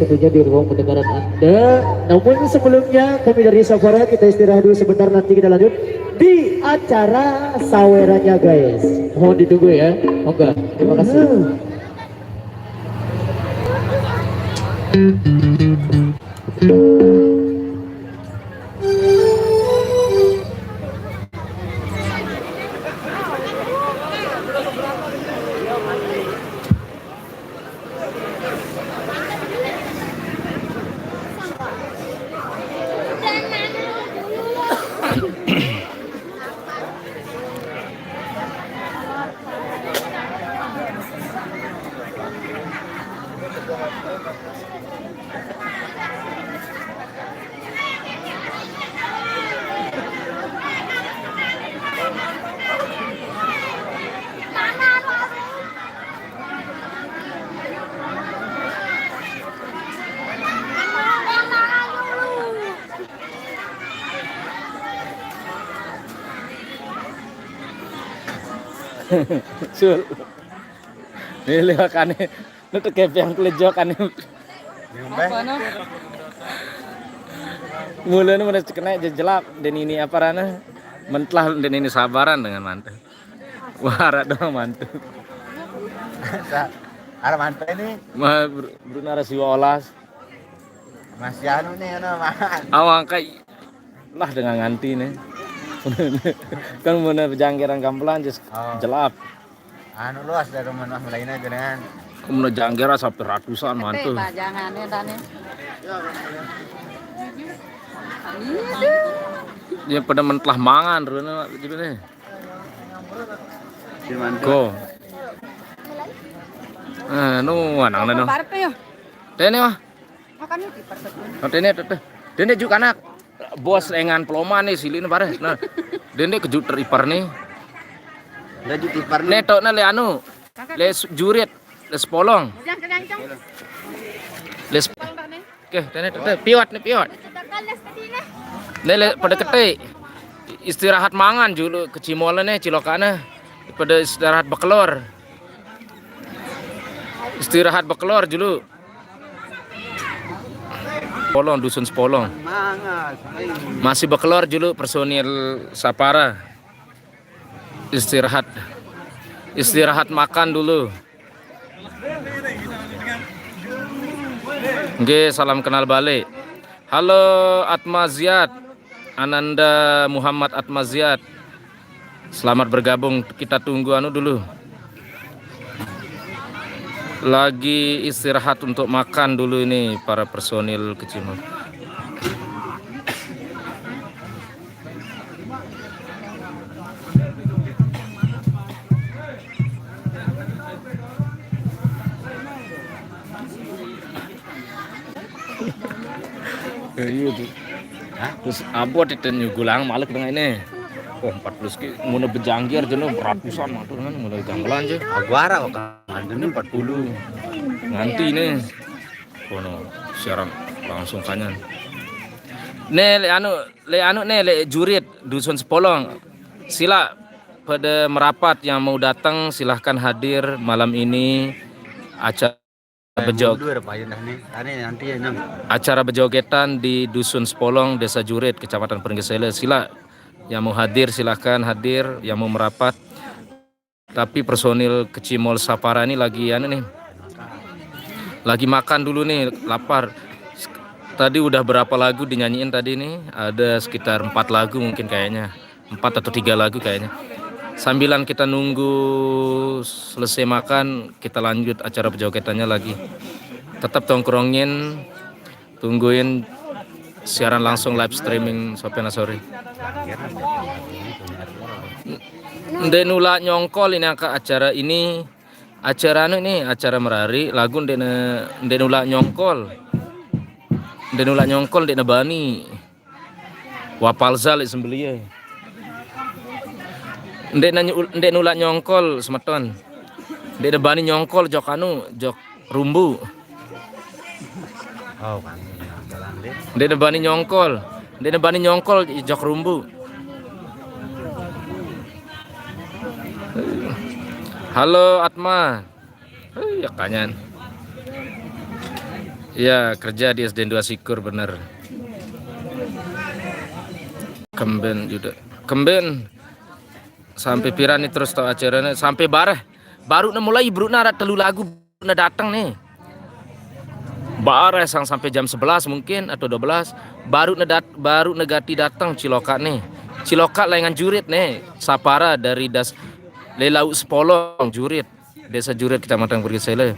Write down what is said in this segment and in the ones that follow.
tentunya di ruang pendengaran Anda. Namun sebelumnya kami dari Safara kita istirahat dulu sebentar, nanti kita lanjut di acara sawerannya guys. Mohon ditunggu ya. Oke, terima kasih. Sul. Ini lewakan nu teu kepiang klejokan. Apa no? Mulanya mana kena jejelap dan ini apa rana mentlah dan ini sabaran dengan mantu. Wara doang mantu. Ada mantu ini Mah Bruna rasi olas. masih anu nih man. Awang kai lah dengan nganti nih. Kan mana jangkiran kampelan just jelap. Anu luas dari rumah lainnya dengan Kemudian jangkira sampai ratusan mantu. Jangannya tadi. Dia pada mentlah mangan runa gimana? Go. Nu anang nu. Dene mah. Makan yuk dipersetuju. Dene juga anak. Bos lengan peloman nih silin pare. Nah. Dene kejut teripar nih. udah jutipar nih. Netokna le anu. Le jurit, le sepolong. Le Oke, dene piwat nih piwat. Le pada kete. Istirahat mangan julu ke Cimolan cilokana. Pada istirahat bekelor. Istirahat bekelor julu. Sepolong, dusun Sepolong. Masih bekelor julu personil Sapara. Istirahat makan dulu. Oke, salam kenal balik. Halo Atma Ziyad, Ananda Muhammad Atma Ziyad. Selamat bergabung, kita tunggu anu dulu. Lagi istirahat untuk makan dulu ini para personil kecil. Iya tuh. Terus abot itu nyugulang malik dengan ini. Oh 40 ki mau bejangkir jenuh ratusan mantu kan mulai ganggulan aja. Aguara kan ini 40. Nanti nih. Kono siaran langsung kanyan. Le anu le jurit dusun Sepolong. Sila pada merapat yang mau datang silahkan hadir malam ini acara acara bejogetan di Dusun Sepolong, Desa Jurit, Kecamatan Pringgesele. Sila yang mau hadir silahkan hadir, yang mau merapat. Tapi personil Kecimol Sapara ini lagi lagi makan dulu nih, lapar. Tadi udah berapa lagu dinyanyiin tadi nih? Ada sekitar 4 lagu mungkin kayaknya, 4 atau 3 lagu kayaknya. Sambilan kita nunggu selesai makan, kita lanjut acara pejogetannya lagi. Tetap tongkrongin, tungguin siaran langsung live streaming Sopiana Sore. Ndenula nyongkol ini angka acara ini. Acara ini acara merari lagu ndenula nyongkol. Ndenula nyongkol ndena bani. Wapalzal sembeliye. Ndek nulak nyongkol semeton. Ndek bani nyongkol jok rumbu. Oh kan. Ndek bani nyongkol jok rumbu. Halo Atma. Ya kanyan. Ya, kerja di SD 2 Sikur bener. Kemben juga. Kemben sampai pirani terus tau acaranya sampai baru mulai bro narat telu lagu na datang nih. Sang sampai jam 11 mungkin atau 12 baru negati datang Ciloka nih. Ciloka lengan jurit nih. Sapara dari Lelau Sepolong jurit. Desa Jurit Kecamatan Pergisele.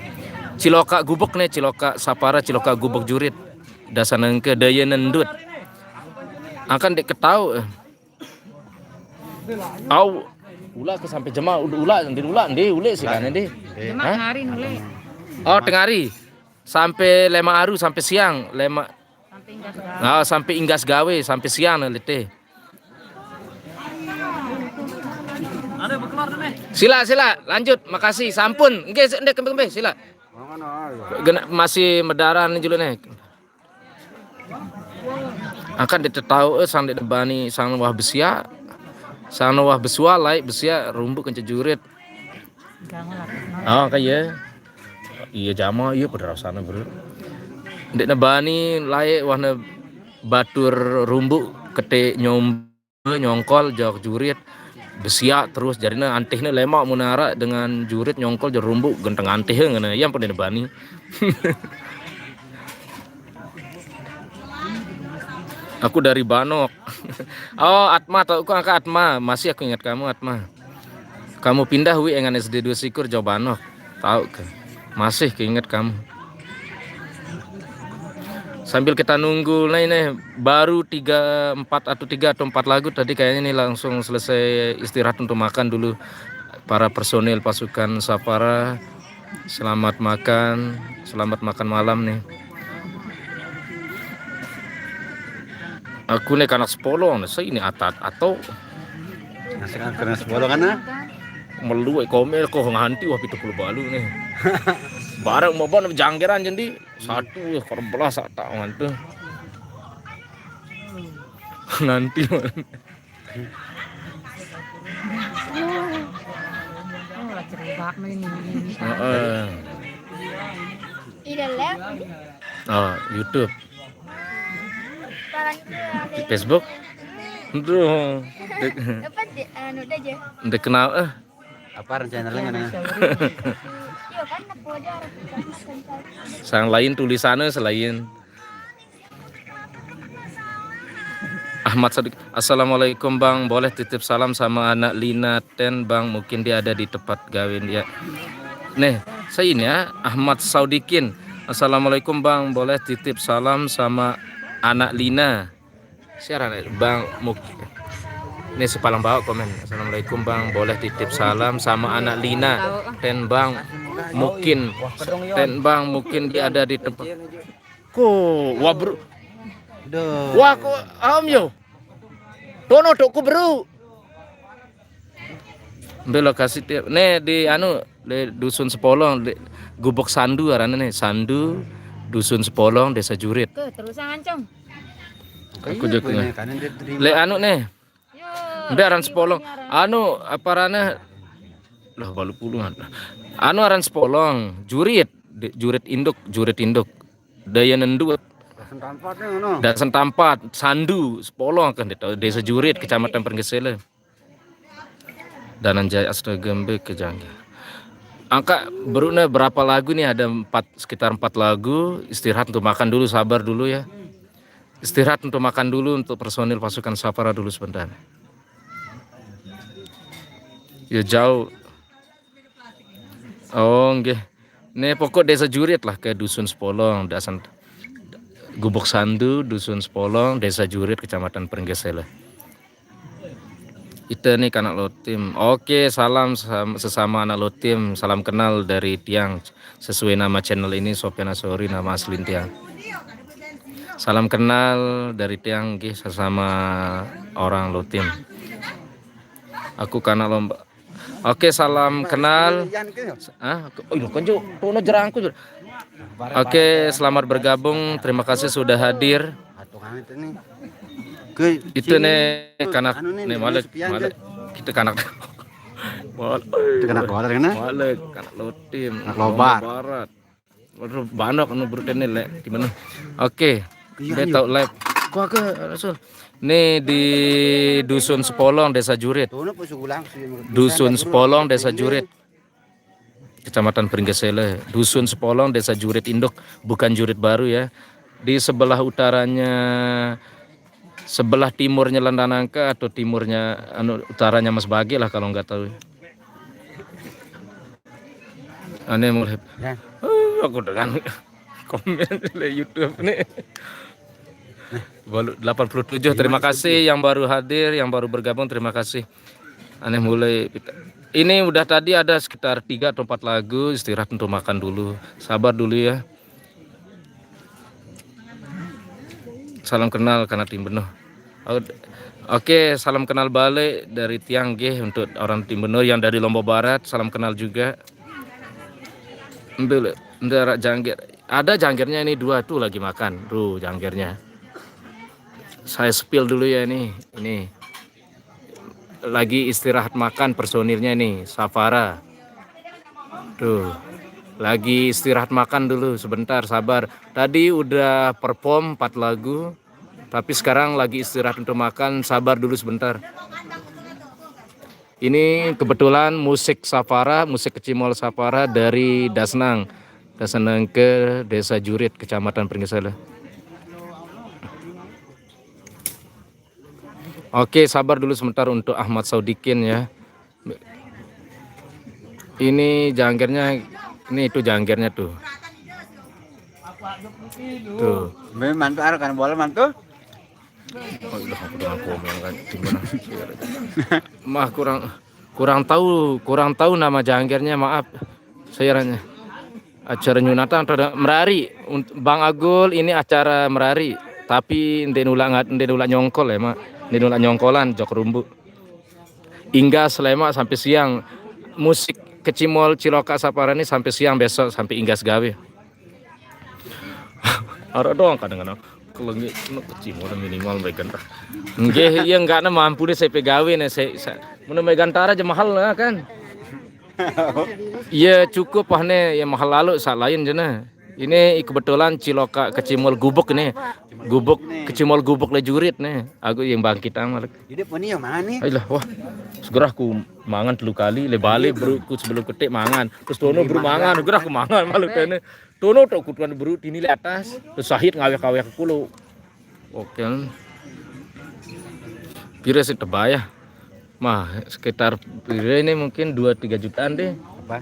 Ciloka Gubuk nih, Ciloka Sapara, Ciloka Gubuk jurit. Dasa nengke daya nendut. Akan dek ketau. Au ulah ke sampai jema ulah ule sih kan ndi. Cuma hari nule Oh, tengah hari. Sampai lema aru sampai siang, sampai enggak segala. sampai inggas gawe sampai siang lete. Sila lanjut, makasih. Sampun. Nggih ndek kembe sila. Masih medaran juga nih. Akan ditetau sang debani sang wah besia. Sang wah besua lai besia rumbuk kenca jurit. Oh kayak iya jama iya pada sana bro. Ndek nebani lai wahna batur rumbuk kete nyongkol jauh jurit besia terus jadinya antihnya lemak munara dengan jurit nyongkol jauh rumbuk genteng antih ngana yang pada nebani. Aku dari Banok. Oh, Atma, tau aku angka Atma. Masih aku ingat kamu Atma. Kamu pindah engan SD 2 Sikur jauh Banok. Tahu ke? Masih keinget kamu. Sambil kita nunggu nih baru 3 atau 4 lagu tadi kayaknya nih langsung selesai istirahat untuk makan dulu. Para personil pasukan Sapara selamat makan malam nih. Aku nih anak sepolong, saya ini atau Nasi kan kena sepolo kan meluai komel kok nganti wah 70 balu nih. Barang mau bawa janggeran jadi satu ya korbelah sak tak ngantu. Nanti Cerita ini. Oh, YouTube. Di Facebook. Aduh. Dapat anu aja. Udah kenal apa rencananya kan? Yo kan aku aja. Sang lain tulisannya selain Ahmad Sadik. Assalamualaikum Bang, boleh titip salam sama anak Lina Ten Bang, mungkin dia ada di tempat gawin ya. Nih, saya ini ya Ahmad Saudikin. Assalamualaikum Bang, boleh titip salam sama anak Lina. Siaran Bang mungkin. Ini sepalang bawa komen. Assalamualaikum Bang, boleh titip salam sama anak Lina Ten Bang, mungkin Ten Bang mungkin dia ada di tempat. Wah bro. Wah ko yo. Tono toko bro. Lokasi tiap nih di di dusun Sepolong di Gubuk Sandu arane nih Sandu dusun Sepolong Desa Jurit. Ke terusan ancong. Aku juga le nih. Udah aran Sepolong. Aparana lah balu puluhan. Aran Sepolong Jurit induk. Daya nendut. Dasan Tampat Sandu Sepolong kan Desa Jurit Kecamatan Pergisele. Danan Jaya Astagembe Kejangga. Angka beruna berapa lagu nih, ada sekitar 4 lagu. Istirahat untuk makan dulu, sabar dulu ya. Istirahat untuk makan dulu untuk personil pasukan Sapara dulu sebentar. Ya jauh. Oh nggih. Nih pokok Desa Jurit lah ke dusun Sepolong, Dasan Gubuk Sandu, dusun Sepolong, Desa Jurit Kecamatan Pergisele. Itu nih anak Lotim. Oke, salam sesama anak Lotim. Salam kenal dari Tiang. Sesuai nama channel ini Sofian Asori, nama asli Tiang. Salam kenal dari Tiang sesama orang Lotim. Aku kanak lomba. Oke, salam kenal. Oke, selamat bergabung. Terima kasih sudah hadir. Itu nih kanak nih malek kita kanak kanak barat kan? Malek kanak Lotim Lobar Barat Banok anu brutene le gimana? Oke. Dia tahu live. Kok ke Rasul. Nih di Dusun Sepolong Desa Jurit. Dusun Sepolong Desa Jurit. Kecamatan Pringgesele. Dusun Sepolong Desa Jurit Induk, bukan Jurit Baru ya. Di sebelah utaranya, sebelah timurnya Landanangka atau timurnya utaranya Mas Bagi lah kalau nggak tahu. Aneh mulai. Ya. Aku dengan komen di YouTube nih. Baru 87. Terima kasih yang baru hadir, yang baru bergabung, terima kasih. Aneh mulai. Ini udah tadi ada sekitar 3 atau 4 lagu, istirahat untuk makan dulu. Sabar dulu ya. Salam kenal karena tim Benuh. Oke, salam kenal balik dari Tiang G untuk orang tim Benuh yang dari Lombok Barat. Salam kenal juga. Ambil jangkir. Ada jangkirnya ini 2 tuh lagi makan. Tuh jangkirnya. Saya spill dulu ya ini. Ini. Lagi istirahat makan personilnya nih, Safara. Tuh. Lagi istirahat makan dulu sebentar, sabar. Tadi udah perform 4 lagu. Tapi sekarang lagi istirahat untuk makan, sabar dulu sebentar. Ini kebetulan musik Safara, musik Kecimol Safara dari Dasnang. Dasnang ke Desa Jurit, Kecamatan Pringgesele. Oke, sabar dulu sebentar untuk Ahmad Saudikin ya. Ini jangkirnya, ini itu jangkirnya tuh. Tuh. Mantu arah kan bola mantu. Oh, udah aku dengan komen kan gimana? Mah kurang tahu nama jangkirnya, maaf. Sayaranya. Acara nyunatan atau merari. Bang Agul ini acara merari, tapi ndek nulak nyongkol ya, Mak. Ndek nulak nyongkolan jok rumbu. Hingga selema sampai siang. Musik Kecimol Ciloka Sapara ini sampai siang besok sampai Inggas gawe. Ada doang kadang-kadang. Kalau Kecimol minimal megan. Nggih, iya enggak mampu deh saya pegawe nih saya. Mun megantara aja mahal lah kan. Iya cukup ah nih, ya mahal lalu saat lain jena. Ini kebetulan Ciloka Kecimol Gubuk nih. Gubuk Kecimol Gubuk le Jurit nih. Aku yang bangkit amal. Jadi poni yang mana nih? Ayolah, wah. Segera aku mangan 3 kali, le balik bro ku sebelum ketik mangan. Terus tono bro mangan, segera aku mangan malu kene. Tono tok kutuan bro ini le atas. Terus Sahid ngawe-kawe ke kulo. Oke. Pira sih tebaya. Mah sekitar pira ini mungkin 2-3 jutaan deh. Apa?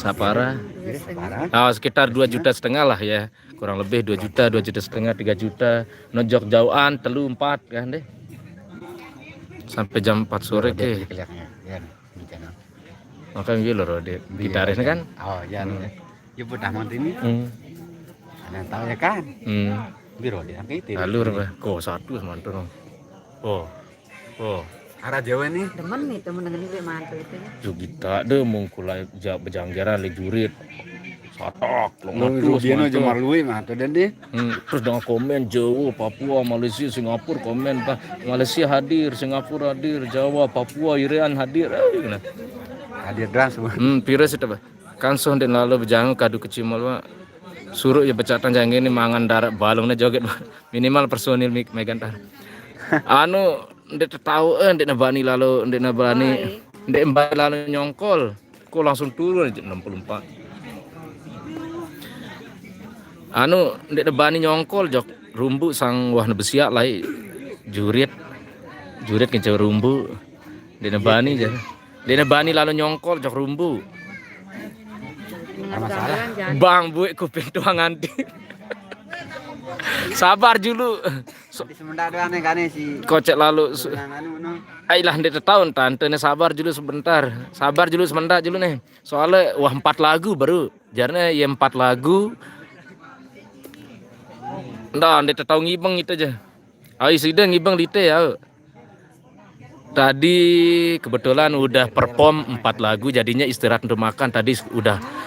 Sapara. Parah. Sekitar 2,5 juta lah ya. Kurang lebih 2 juta, 2,5 juta, 3 juta. Nojok jauhan 3-4 kan deh. Sampai jam 4 sore ke. Makanya gitu loh, gitarisnya kan. Oh, ya. Ya pernah mantu ini. Ada yang tahu ya kan? Biro dia itu. Alur apa? Kok satu mantu dong. Oh. Arah Jawa nih. Demen nih temen dengan ini mantu itu. Juga deh mengkulai bejanggeran le Jurit. Satok, Lu dia no cuma lui mantu dan deh. Terus dengan komen Jawa, Papua, Malaysia, Singapura komen Pak. Malaysia hadir, Singapura hadir, Jawa, Papua, Irian hadir. Hadir dan semua. Pira sih Pak. Kan so den lalu bejang kadu Kecimol Pak. Suruh ya becatan jang ini mangan darat balungnya joget minimal personil megantar. Anu ndek tahu ndek nabani lalu ndek nabani ndek mbak lalu nyongkol. Kok langsung turun 64. Anu ndek nabani nyongkol jok rumbu sang wah nebesiak lai jurit kencau rumbu ndek nabani aja. Ndek nabani lalu nyongkol jok rumbu. Masalah. Bang buik kuping tuang nganti. Sabar dulu. Di sementara aneh kan si. Kocek lalu. Ayolah ndek tahun tante nih sabar dulu sebentar. Sabar dulu sebentar dulu nih. Soalnya wah 4 lagu baru. Jarnya ya 4 lagu. Ndak ndek tahu ngibeng itu aja. Ayo sidang ngibeng lite ya. Tadi kebetulan udah perform 4 lagu jadinya istirahat untuk makan. Tadi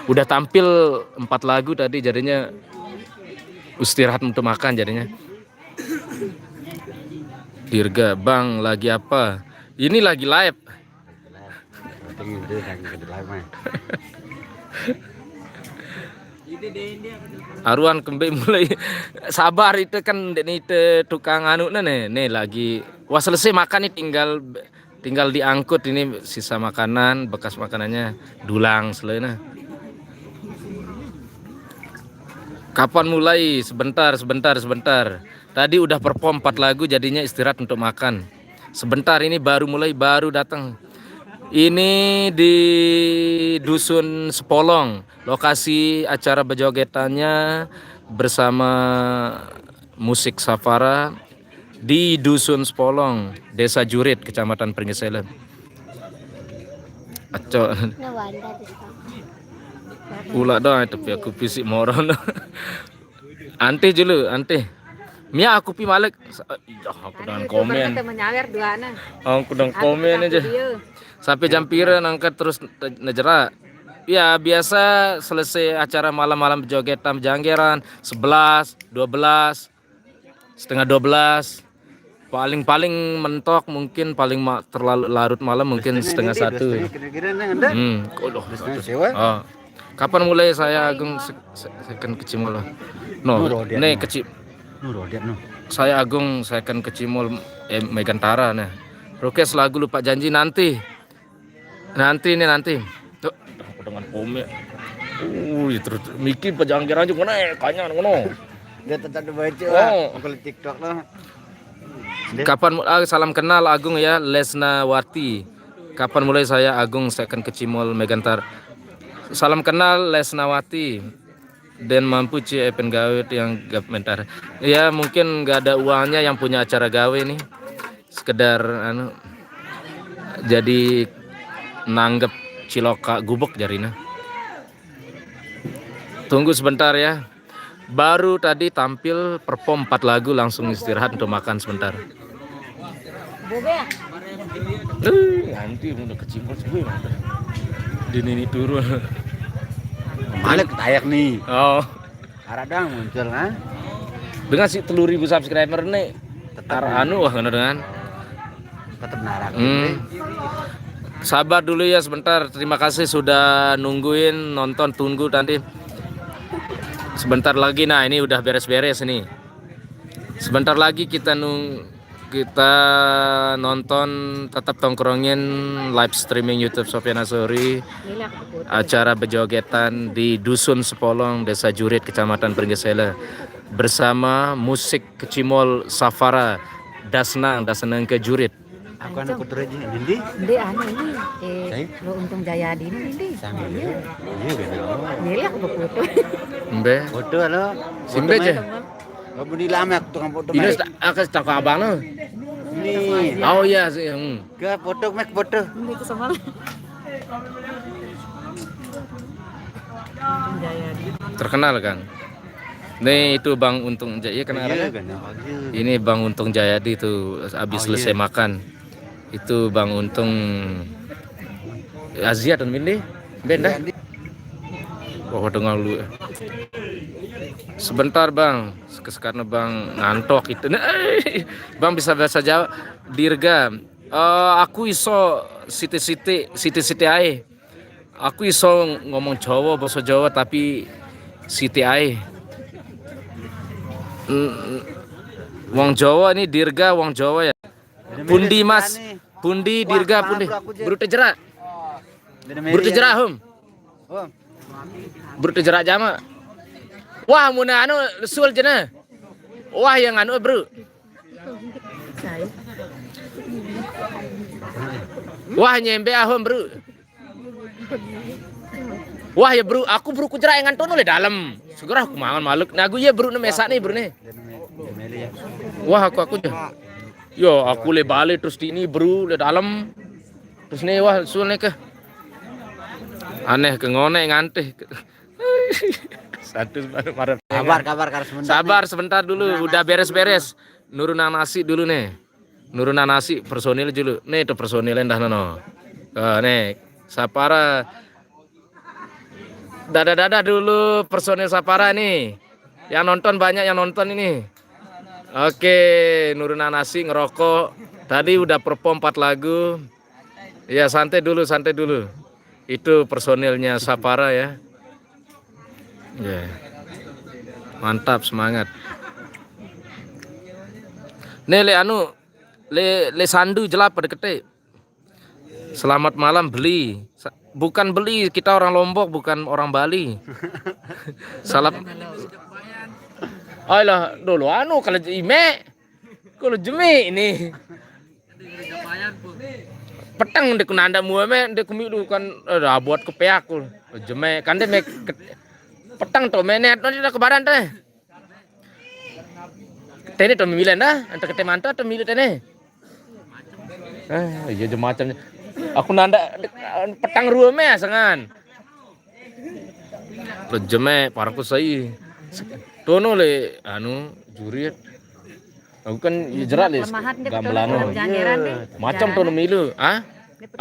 udah tampil 4 lagu tadi jadinya istirahat untuk makan jadinya. Dirga, Bang lagi apa? Ini lagi live. Aruan kembe mulai sabar itu kan ini itu tukang anu nih lagi wah selesai makan nih tinggal diangkut ini sisa makanan bekas makanannya dulang selena. Kapan mulai? Sebentar. Tadi udah perform 4 lagu jadinya istirahat untuk makan. Sebentar ini baru datang. Ini di Dusun Sepolong, lokasi acara bejogetannya bersama musik Safara di Dusun Sepolong, Desa Jurit, Kecamatan Pringgeselen. Aco. Ula dah tapi aku fisik moron. Ante julu, ante. Mia aku pi malek. Aku dengan komen. Aku dengan komen aja. Sampai jam pira nangkat terus nejerak. Ya biasa selesai acara malam-malam jogetan janggeran 11, 12, setengah 12. Paling mentok mungkin terlalu larut malam mungkin setengah 1. Oh. Kapan mulai saya Agung second kecimol? No, nih kecil. Saya Agung second kecimol Megantara nah. Rokes lagu lupa janji nanti. Nanti. Tuh, dengan komen. Terus mikir pejanggiran juga mana kayaknya ngono. Dia tetap baca kalau TikTok lah. Kapan salam kenal Agung ya Lesnawati. Kapan mulai saya Agung second kecimol Megantar. Salam kenal Lesnawati. Dan mampu pen gawe yang komentar. Ya mungkin nggak ada uangnya yang punya acara gawe nih. Sekedar jadi nanggep ciloka gubuk jarina. Tunggu sebentar ya. Baru tadi tampil perform 4 lagu langsung istirahat untuk makan sebentar. Nanti udah kecimol gue Dini turun. Malek tayak nih. Oh. Aradang muncul kan. Dengan si 10.000 subscriber nih. Wah dengan. Tetap narak. Sabar dulu ya sebentar. Terima kasih sudah nungguin nonton, tunggu nanti. Sebentar lagi nah ini udah beres-beres nih. Sebentar lagi kita nonton tetap tongkrongin live streaming YouTube Sofyan Asori. Acara bejogetan di Dusun Sepolong, Desa Jurit, Kecamatan Pringgeselen bersama musik kecimol Safara Dasnang ke Jurit. Aku anak putra aja, Nindi. Ndi anu ini, lo untung jaya di ini Ndi. Iya benar. Nili aku foto. Mbe. Foto lo. Simbe aja. Kamu di lama tukang foto. Ini aku tak abang lo. Nih. Oh iya sih. Ke foto foto. Ndi itu sama. Jaya di. Terkenal kan. Nih itu Bang Untung Jaya kenal kan? Ini Bang Untung Jayadi tuh habis selesai makan. Itu Bang Untung Azia dan Mindi benda. Oh dengar lu. Sebentar Bang, karena Bang ngantok itu. Bang bisa bahasa Jawa. Dirga. Aku iso siti ae. Aku iso ngomong Jawa bahasa Jawa tapi siti ae. Wong Jawa ini Dirga wong Jawa ya. Pundi Mas. Pundi Dirga pundi. Buru tejerak. Buru tejerak hum. Buru tejerak jama. Wah muna anu sul jena. Wah yang anu bro. Wah nyembe ahum bro. Wah ya bro, aku bro kujerak yang ngantono le dalam. Segera aku mangan maluk. Nah aku ya bro mesak nih bro nih. Wah aku aja. Yo aku le balik terus di ini bro le dalam. Terus nih wah sul nih ke. Aneh ke ngone nganteh. Satu marah. Sabar sebentar dulu, udah beres-beres. Nurunan nasi dulu nih. Nurunan nasi personil dulu. Nih itu personilnya dah nono. Nih Sapara. Dada dulu personil Sapara nih. Yang nonton banyak yang nonton ini. Oke, Nurunan Nasi ngerokok. Tadi udah perform 4 lagu. Ya santai dulu. Itu personilnya Sapara ya. Ya. Mantap, semangat. Nih le sandu jelap pada kete. Selamat malam beli. Bukan beli, kita orang Lombok bukan orang Bali. Salam. Alah, dulu kalau kalau jeme ini. Petang dek nanda muame dek kumilu kan buat kepeak jeme kan dek petang to menet nanti ke baran teh. Tene to milen dah, antar kete mantap to milen tene. Iya je macamnya. Aku nanda petang ruame asangan. Lo jeme parku sai. Tono le jurit. Aku kan jerat le gamelan. Macam tono milu, ah?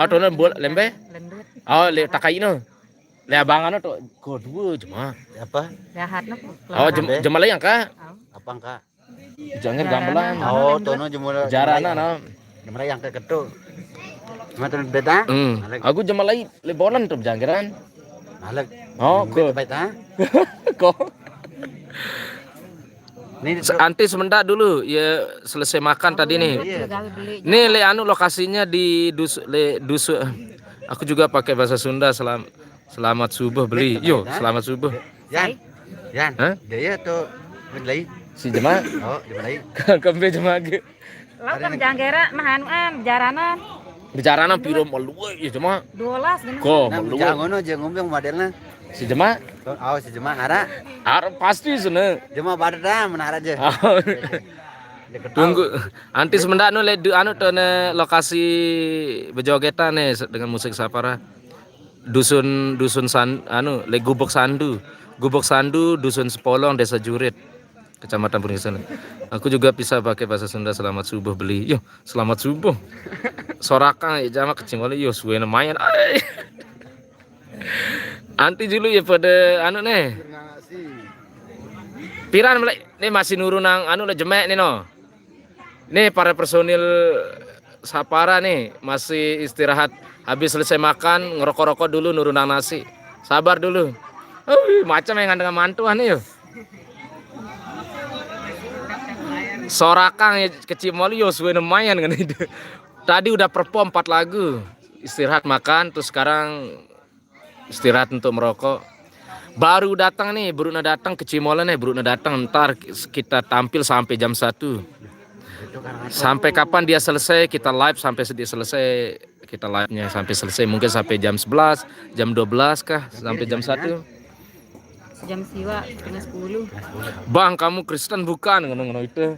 Tono buat lembe? Oh, le takai no. Le abangan to kedua cuma apa? Jahat no. Jema layang ka? Apa enggak? Jangan gamelan. Oh, tono jemur Jarana no. Jemur yang ke ketu. Cuma tono beda. Aku jema lay le bolan to janggeran. Malek. Oh, ko. Beda. Ko. Ini Anti sebentar dulu ya selesai makan tadi nih. Nih le lokasinya di dusu. Aku juga pakai bahasa Sunda selamat subuh beli. Yo, selamat subuh. Yan. Hah? Dia tuh beli. Si jema. Oh, beli. Kembe jema ge. Lalu kan janggera mahanuan jaranan. Bicarana piro meluwe ya jema. 12 Ko Nah, meluwe. jangan ngono jeung ngomong modelna. Si jema. Oh, si Jema ara. Pasti sana. Jema badada menara aja. Tunggu. Anti semendak le lokasi bejogetan nih dengan musik sapara. Dusun le Gubok Sandu. Gubok Sandu, Dusun Sepolong, Desa Jurit, Kecamatan Purnisan. Aku juga bisa pakai bahasa Sunda selamat subuh beli. Yo, selamat subuh. Sorakan ya jama kecing wali yo suwe lumayan. Anti dulu ya pada nih. Piran nih masih nurun nang le jemek nih no. Nih para personil sapara nih masih istirahat habis selesai makan ngerokok-rokok dulu nurun nang nasi. Sabar dulu. Macam yang dengan mantuan nih yo. Sorakan ya kecil moli yo suwe lumayan kan itu. Tadi udah perform 4 lagu. Istirahat makan terus sekarang istirahat untuk merokok. Baru datang ke Cimolan nih, Bruna datang ntar kita tampil sampai jam 1. Sampai kapan dia selesai kita live sampai dia selesai kita live-nya sampai selesai mungkin sampai jam 11, jam 12 kah sampai jam 1. Jam siwa setengah 10. Bang kamu Kristen bukan ngono itu.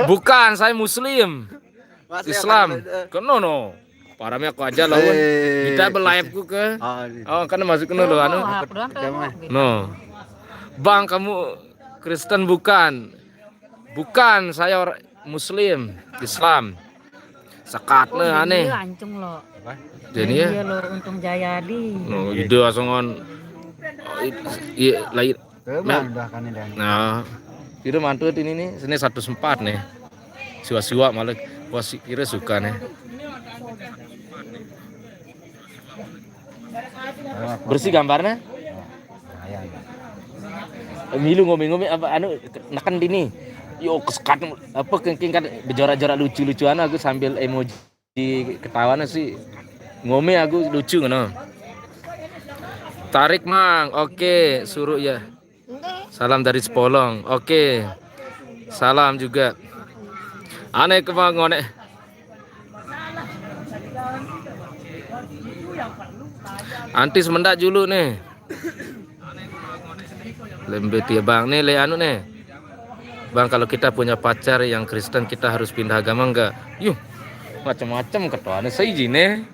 Bukan, saya Muslim. Islam. Kono. Paramnya aku aja lawan. Kita berlayapku ke. Oh, karena masuk ke lo No. Bang kamu Kristen bukan? Bukan, saya orang Muslim, Islam. Sakatnya aneh. Lancung lo. Jadi ya. Iya lo untung Jayadi. No, ide asongan. Iya, lahir. Nah, itu mantu ini nih, sini 104 nih. Siwa-siwa malah wasi kira suka nih. Bersih gambarnya? Milu ngomong-ngomong apa nakan dini. Yo kesekat apa kengking kan berjorak-jorak lucu-lucuan aku sambil emoji ketawana sih. Ngome aku lucu ngono. Tarik Mang. Oke, suruh ya. Salam dari Sepolong. Oke. Salam juga. Aneh ke Mang ngone. Anti semendak dulu nih. Lembe dia Bang nih le nih. Bang kalau kita punya pacar yang Kristen kita harus pindah agama enggak? Yuh. Macam-macam ketuane seijine.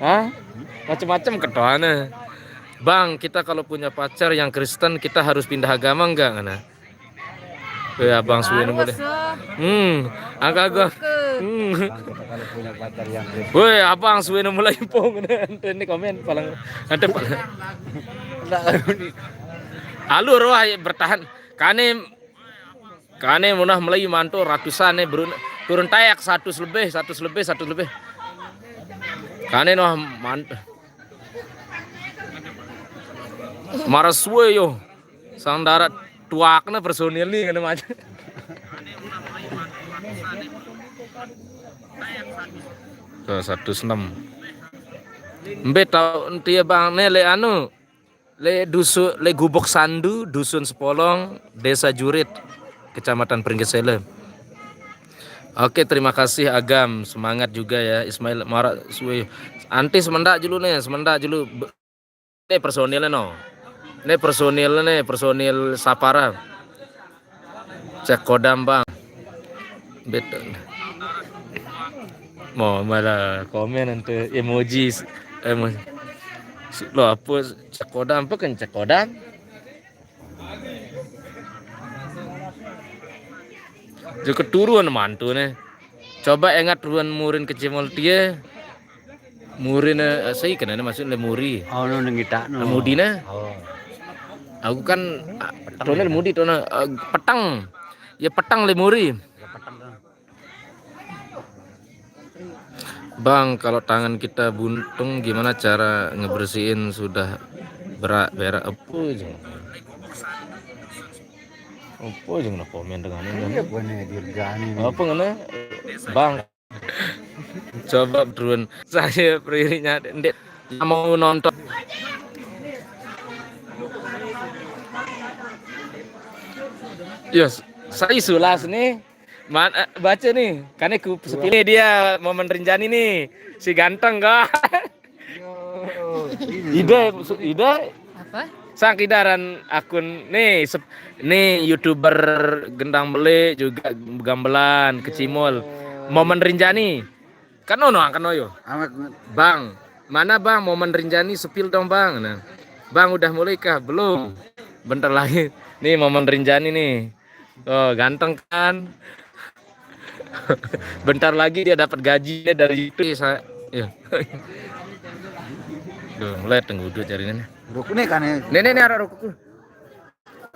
Hah? Macam-macam ketuane. Bang, kita kalau punya pacar yang Kristen kita harus pindah agama enggak ngana? Abang suwe boleh. Angka gua. Kalau punya pacar yang Woi, abang suwe mulai impong ini komen paling ada alur wah bertahan. Kane munah mulai mantu ratusan turun tayak 100 lebih. Kane noh mantu. Marah suwe yo. Sang darat tuakna personil nih kena macam. Ke 106. Mbet tau dia bang ne le anu le gubok sandu dusun Sepolong desa Jurit kecamatan Pringgesele. Oke, terima kasih Agam, semangat juga ya Ismail Marak suwe. Anti semendak julu nih, semendak julu. Ini personilnya no. Ini personil Sapara. Cek kodam bang. Betul. Mau malah komen nanti emoji. Lo apa cek kodam apa kan cek kodam? Juga turun mantu nih. Coba ingat ruan murin kecimol dia. Murin saya kenapa maksudnya muri. Oh, nu ngita nu. Mudina. Oh. Aku kan tonel mudi tonel petang. Ya petang le muri. Bang, kalau tangan kita buntung gimana cara ngebersihin sudah berak apa aja. Apa aja nak komen dengan ini. Iya bener dirgani. Apa ngene? Bang. Coba turun saya pririnya ndek mau nonton. Yes, saya sulas nih. Baca nih, karena ku sepilih dia momen Rinjani nih, si ganteng kak. Ide Apa? sang kidaran akun nih, nih YouTuber gendang beli juga gamelan kecimol. Momen Rinjani, kan ono yo. Bang, mana bang momen Rinjani sepil dong bang. Nah, bang udah mulai kah? Belum. Bentar lagi. Nih momen Rinjani nih. Oh ganteng kan? Bentar lagi dia dapat gajinya dari itu saya. Ya. Duh, mulai tenggudu cari ini. Ruku nih kan. Nenek ada rukuku.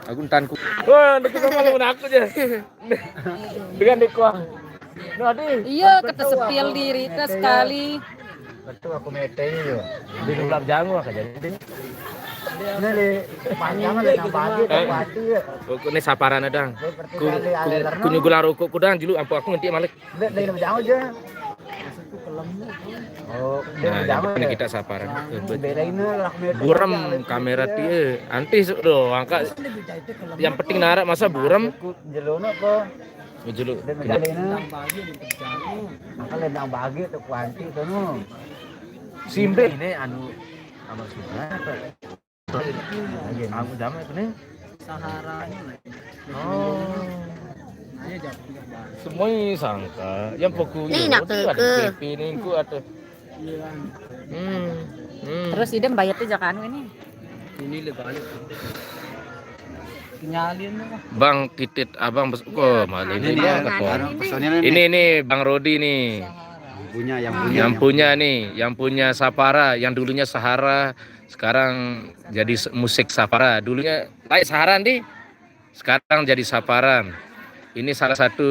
Aku tanku. Wah, dekat sama aku aja. Dengan dekuang. Iya, kata sepil diri sekali. Betul aku metenya yo. Di dalam jangu aja jadi. Ini le panjang le nang bagi batu ya. Ini saparan adang. Ku nyugulang rokok dang dulu apa aku ngerti malik. Dari nang jauh aja. Oh, Nah, ini kita saparan. bedain lah meter. Buram kamera dia. Anti do angka. Yang penting narak masa buram. Jelona apa? Jelu. Bedain. Maka le nang bagi tuh kuanti tuh nu. Simbe ini anu apa sudah apa? Aku damai itu nih. Saharanya. Oh. Semuanya sangka. Yang pokoknya. Nih, nak ada TV nih ku ada. Terus idem bayar tuh jakanu ini. Bang Titit abang kok malah ini bang ketua. Ini Bang Rodi nih. Yang punya Sapara, yang dulunya Sahara, sekarang jadi musik Sapara. Dulunya lain Sahara nih, sekarang jadi Sapara. Ini salah satu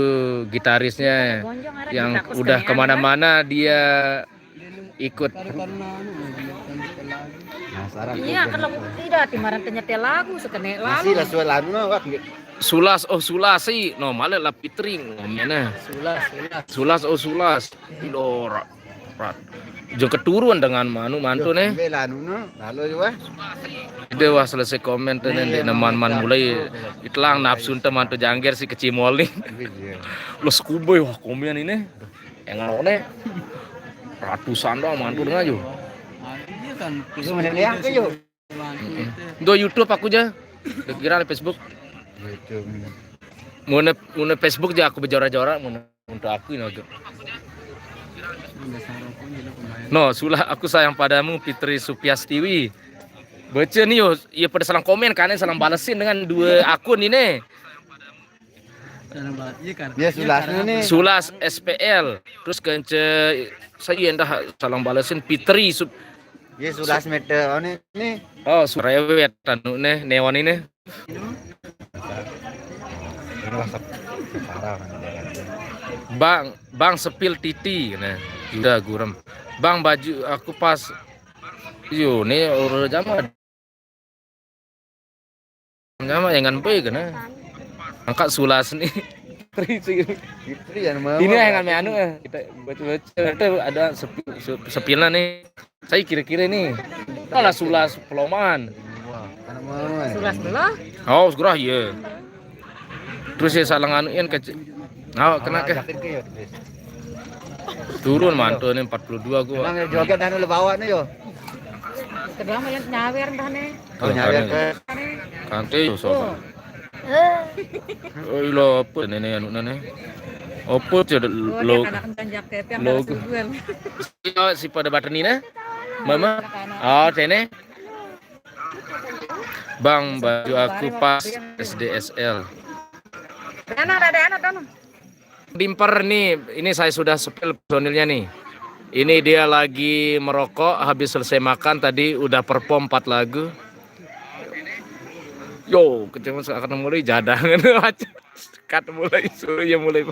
gitarisnya yang udah kemana-mana dia ikut. Iya, kalau tidak timaran penyetel lagu sekene lagu. Masih lah soal anu wak. Sulas sih, no malah lah pitring ngomongnya. Sulas. Ilo rat. Jeng keturuan dengan mantu nih. Belanu no, lalu juga. Ide wah selesai komen tuh nih man mulai itlang nafsu mantu jangger si kecimol nih. Lo skuboy wah komen ini. Enggak nih. Ratusan doang mantu dengan aja. Itu mana yang ke yuk? Do YouTube aku aja. Kira di Facebook. Mau Facebook aja aku berjora-jora untuk aku ini aja. No, sulah aku sayang padamu Fitri Supiastiwi. Baca nih yo, ya pada salam komen kan, salam balesin dengan dua akun ini. Ya sulasnya nih. Sulas SPL. Terus kence saya endah salam balesin Fitri Ya sulas meter ini. Oh, surewet anu nih neon ini. Bang sepil titi nah udah guram. Bang baju aku pas yo nih udah jam Sama yang kan kena. Angkat sulas nih. Ini yang kami anu kita baca ada sepilnya nih. Saya kira-kira nih. Kalau sulas peloman. Sulas belah. Oh, segera iya. Terus ya salah nganuin kecil. Oh, kena ke. Turun mantu nih 42 gua. Nang joget anu le bawa nih yo. Kedua mah yang nyawer dah nih. Oh nyawer ke. Kanti so. Oh, lo apa nenek anu nane? Apa sih lo? Lo. Si pada batenina? Mama. Oh, tene. Bang, baju aku pas SDSL. Dana. Dimper nih, ini saya sudah sepil personilnya nih. Ini dia lagi merokok, habis selesai makan tadi udah perform 4 lagu. Yo, kecil akan mulai jadangan. Sekat mulai, suruhnya mulai.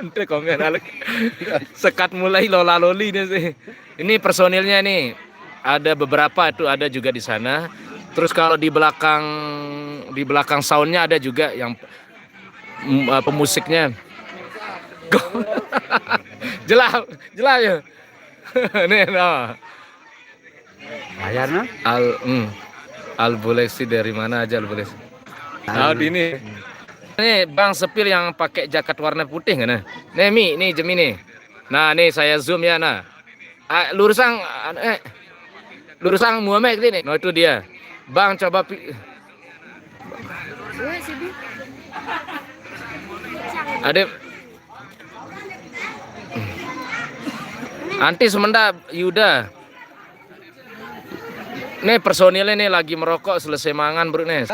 Ante komen Alex. Sekat mulai lola loli nih sih. Ini personilnya nih. Ada beberapa itu ada juga di sana. Terus kalau di belakang soundnya ada juga yang pemusiknya. jelas ya. Nih, no. Bayar no? Al boleh sih dari mana aja al boleh. Nah, ini. Nih Bang Sepil yang pakai jaket warna putih kan? Nih Mi, nih Jemi nih. Nah, nih saya zoom ya nah. Lurusang Muhammad ini. Nah, itu dia. Bang coba Adep. Anti semenda Yuda. Nih personilnya nih lagi merokok selesai mangan bro nih.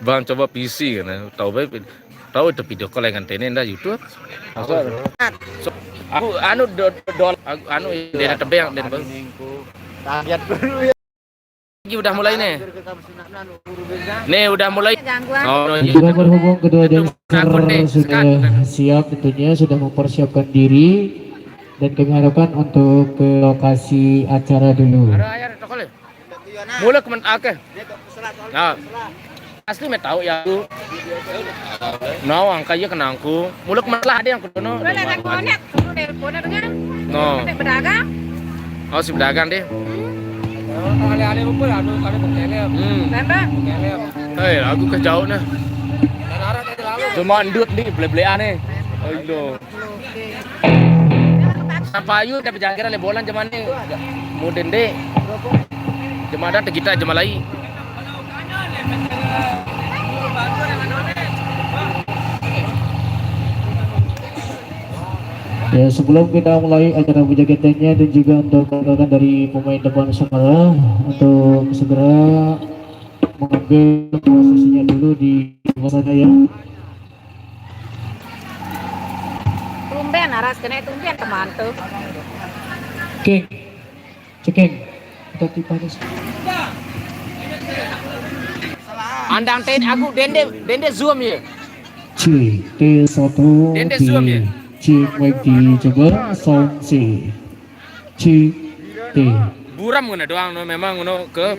Bang coba PC kan. Tahu itu video call yang antene ndak YouTube. Aku anu anu dia tebeng dan Bang. Target dulu ya. Lagi udah mulai nih. Nih udah mulai. Oh, Sudah berhubung kedua dancer sudah siap tentunya sudah mempersiapkan diri dan kami harapkan untuk ke lokasi acara dulu. Mulai kemen akeh. Nah, asli me tahu ya aku. No, angkanya kenangku. Mulai kemen lah ada yang kudono. No. Oh, si pedagang deh. Hei, aku ke jauh nih. Cuma endut nih, bele-belean nih. Aduh. Sampai ayu dapat jangkira le bolan zaman nih. Muden deh. Cuma ada kita cuma lagi. Ya, sebelum kita mulai acara bujagetannya dan juga untuk rekan dari pemain depan semua untuk segera mengambil posisinya dulu di sana ya. Tumben aras kena tumben teman tuh. King, cekeng, kita tipanis. Andang ten aku dende zoom ya. C T1 Dende zoom ya. Cik baik dicoba sound C T Buram ngono doang no memang ngono ke.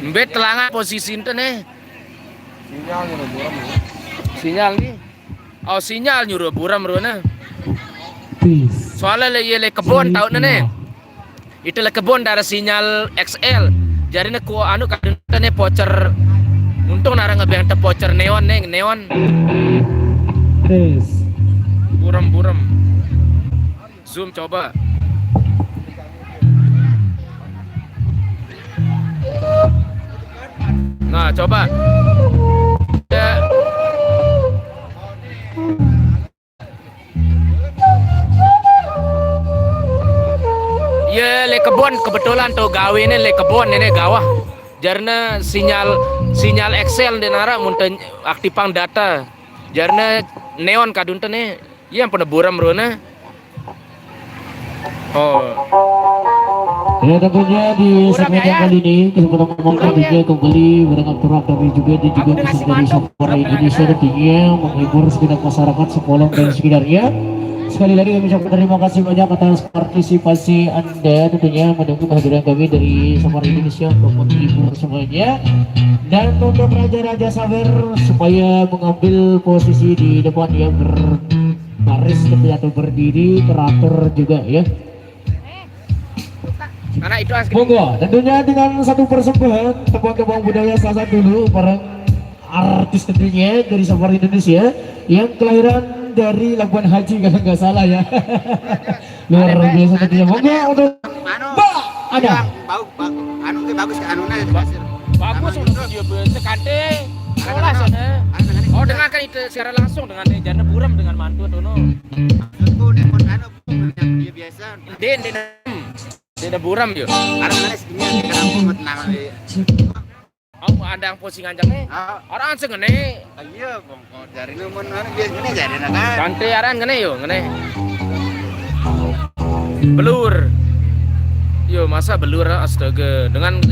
Mbet telangan posisi ente nih. Sinyal ngono buram. Sinyal nih. Oh sinyal nyuruh buram rona. peace. Soalnya le kebon tahu nih. Itu le kebon dari sinyal XL. Jadi nih ku anu kadang nih voucher. Untung nara ngebeng te voucher neon nih neon. Peace. Buram. Zoom coba. Nah, coba. Ya, le kebon kebetulan tuh gawe ini le kebon ini gawah. Jarna sinyal Excel dan nara muntah aktifang data. Jarna neon kadun nih. Iya yang pernah buram rona. Oh. Ya tentunya di segmen yang kali ini kesempatan ngomong juga kembali berenang turak kami juga dan juga bisa dari Sampora Indonesia tentunya menghibur segenap masyarakat Sepolong dan sekitarnya sekali lagi kami ucapkan terima kasih banyak atas partisipasi Anda tentunya menunggu kehadiran kami dari Safari Indonesia untuk menghibur semuanya. Dan untuk Raja-Raja Sawer supaya mengambil posisi di depan yang berbaris atau berdiri teratur juga ya. Anak itu asli. Monggo, tentunya dengan satu persembahan tebang-tebang budaya salah dulu para artis tentunya dari Safari Indonesia yang kelahiran dari Labuan Haji kalau nggak salah ya. Luar biasa tentunya. Monggo untuk Mbak ada. Bagus Bagus untuk video sekante. Olah sana. Oh dengarkan itu secara langsung dengan janda buram dengan mantu Tono. Dia biasa. Den buram yo. Ada mana segini kenapa tenang. Oh ada yang posing anjangnya. Orang sengene. Iya, bongkot dari numun biasanya jadi kan. Kante aran ngene yo, ngene. Belur. Yo masa belur astaga dengan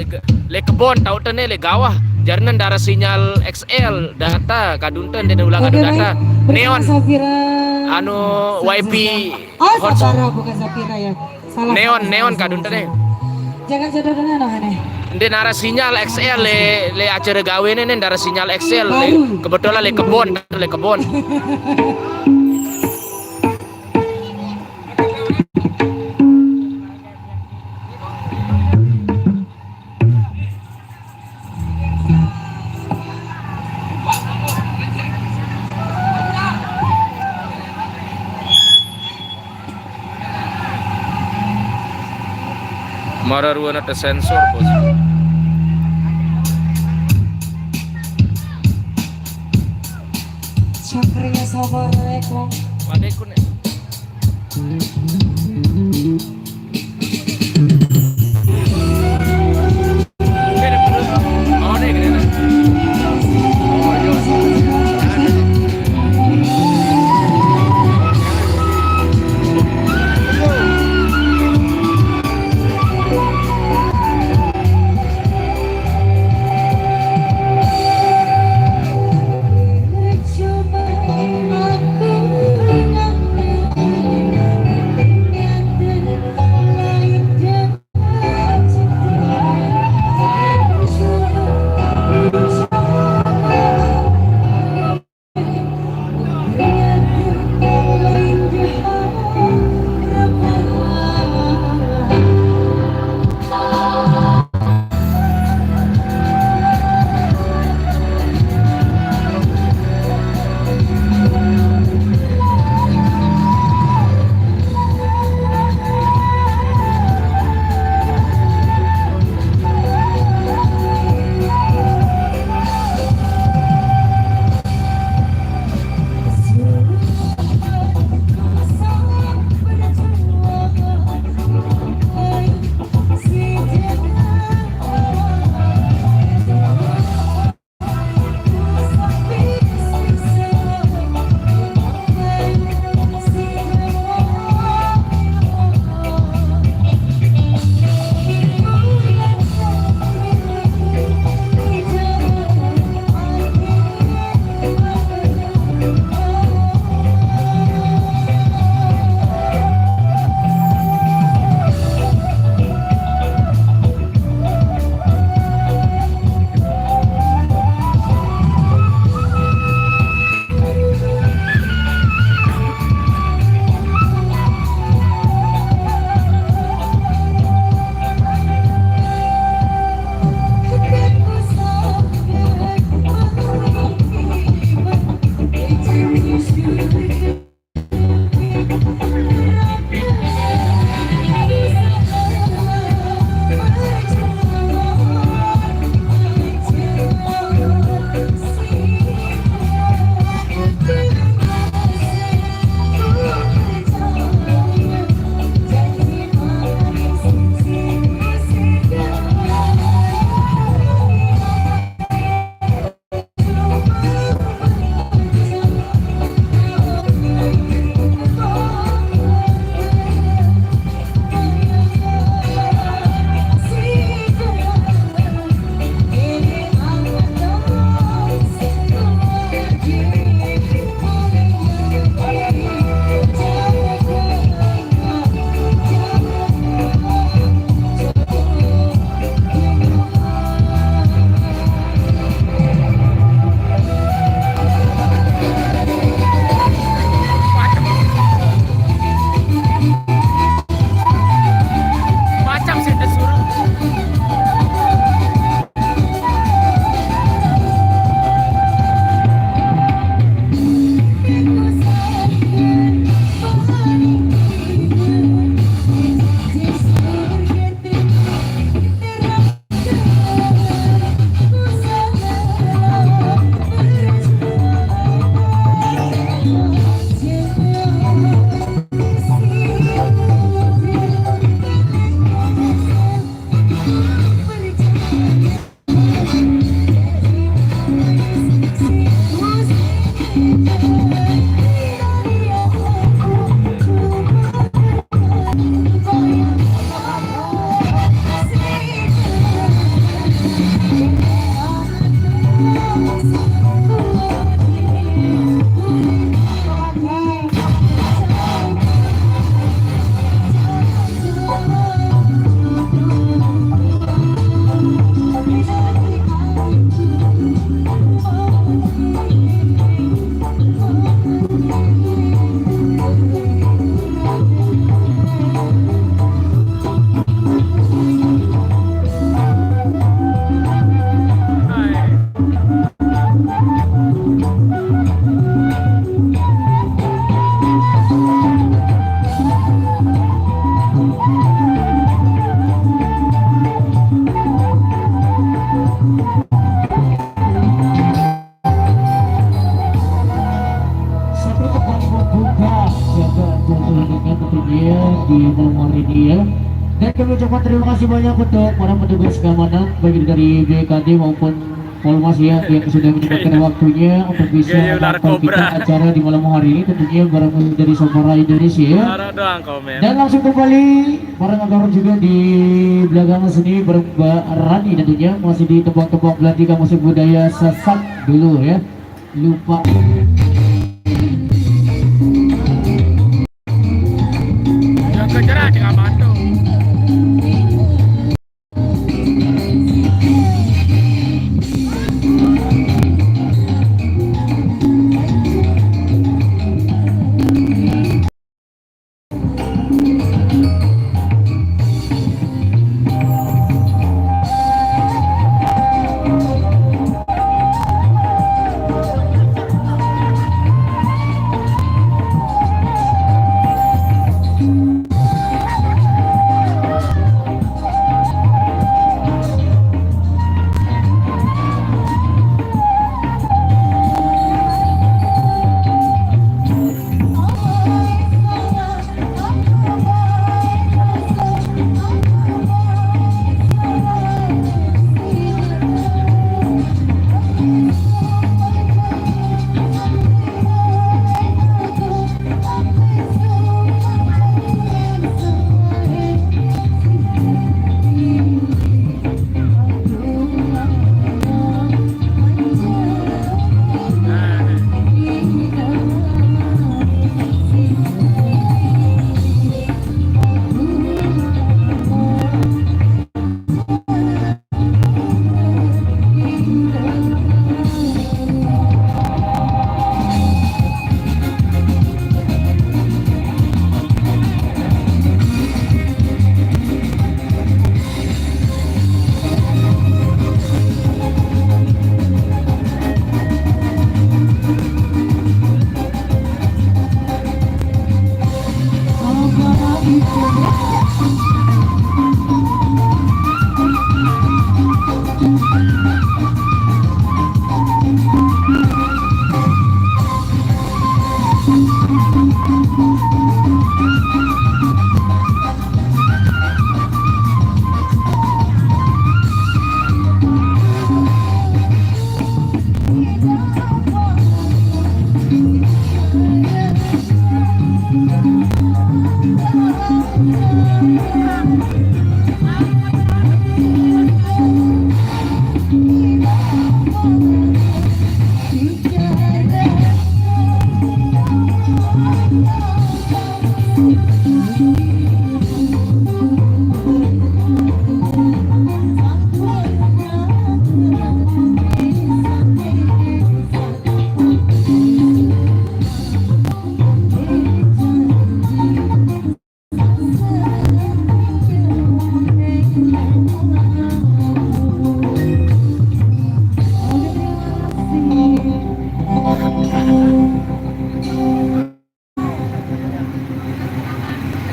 le kebon tau tene le gawah. Jarnen darah sinyal XL data kadunten den ulang adu data. Neon. Anu YP. Oh, Sapara bukan Sapira ya. Salah. Neon kadunten. Jangan sederhana aneh. Ndi nara sinyal XL le acara gawe ini nara sinyal XL kebetulan le kebon. Mararuana te sensor bos. Cakrinya sabar rekong. Padekun. di nomor ini ya. Dan kami ucapkan terima kasih banyak untuk para petugas keamanan baik dari BKD maupun Polmas ya yang sudah menyempatkan waktunya untuk bisa menonton kita acara di malam hari ini, tentunya bareng dari Safara Indonesia ya. Dan langsung kembali bareng agar juga di belakang sini bareng Mbak Rani, tentunya masih di tebak-tebak belanja musik budaya Sasak dulu ya. Lupa kejerat dengan Bandung.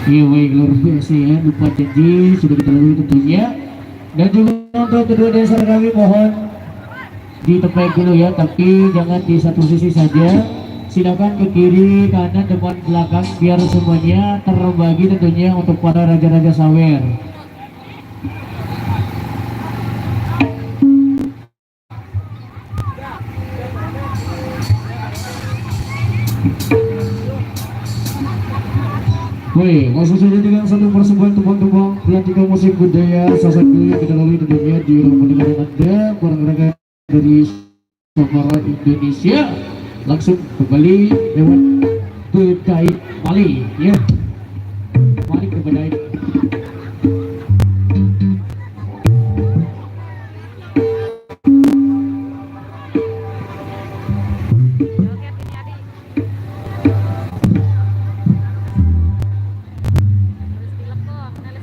Iya baik, luar biasa ya, lupa janji sudah kita lalui tentunya. Dan juga untuk kedua dasar kami mohon ditepek dulu ya, tapi jangan di satu sisi saja. Silakan ke kiri, kanan, depan, belakang biar semuanya terbagi tentunya untuk para raja-raja sawer. Woi, masih saja dengan satu persembahan tembang-tembang pelantikan musik budaya Sasaki kita lalui tentunya di ruang pendengaran Anda barang-barang dari Samara Indonesia langsung kembali lewat Bedai Mali ya. Mari ke Bedai.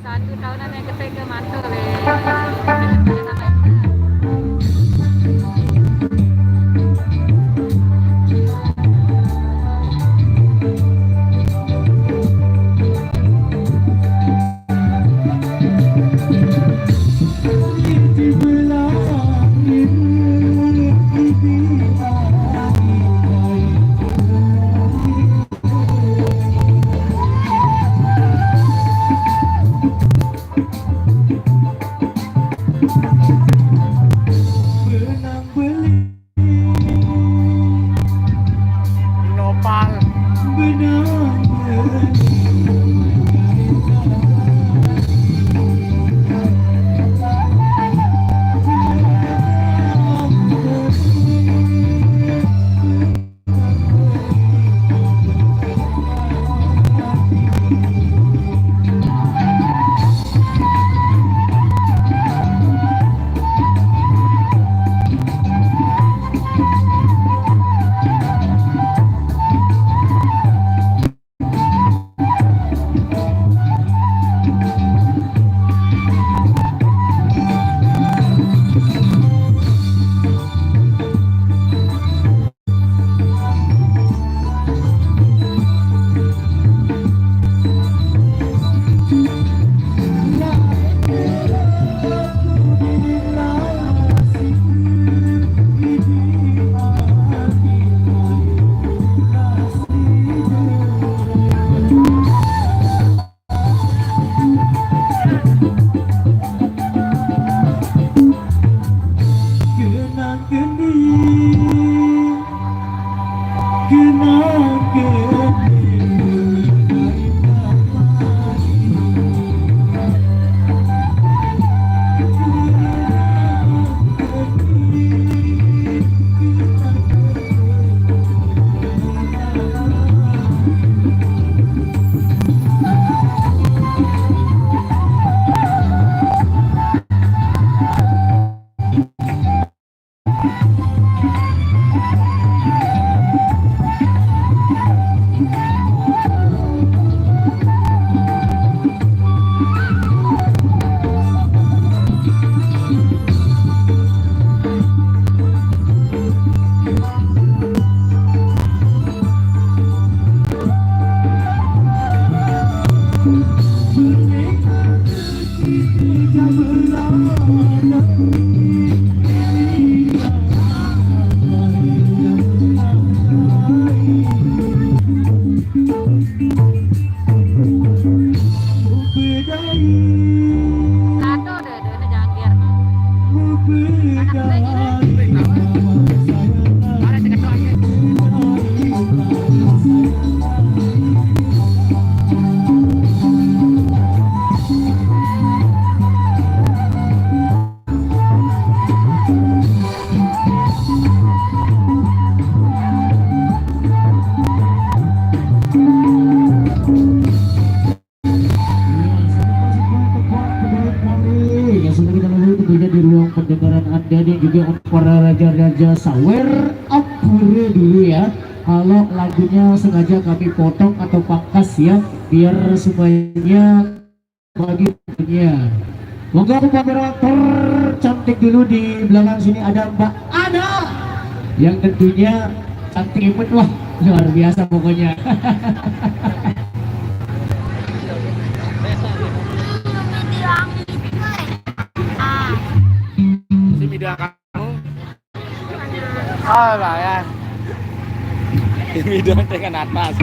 Satu tahunan yang ketiga mantul pendengaran Anda dan juga para raja-raja sawer apure dulu ya. Kalau lagunya sengaja kami potong atau pangkas ya biar semuanya bagi dunia. Moga moderator cantik dulu di belakang sini ada Mbak Ada yang tentunya cantik imut wah luar biasa pokoknya. Media kamu oh lah ya ini dong dengan atas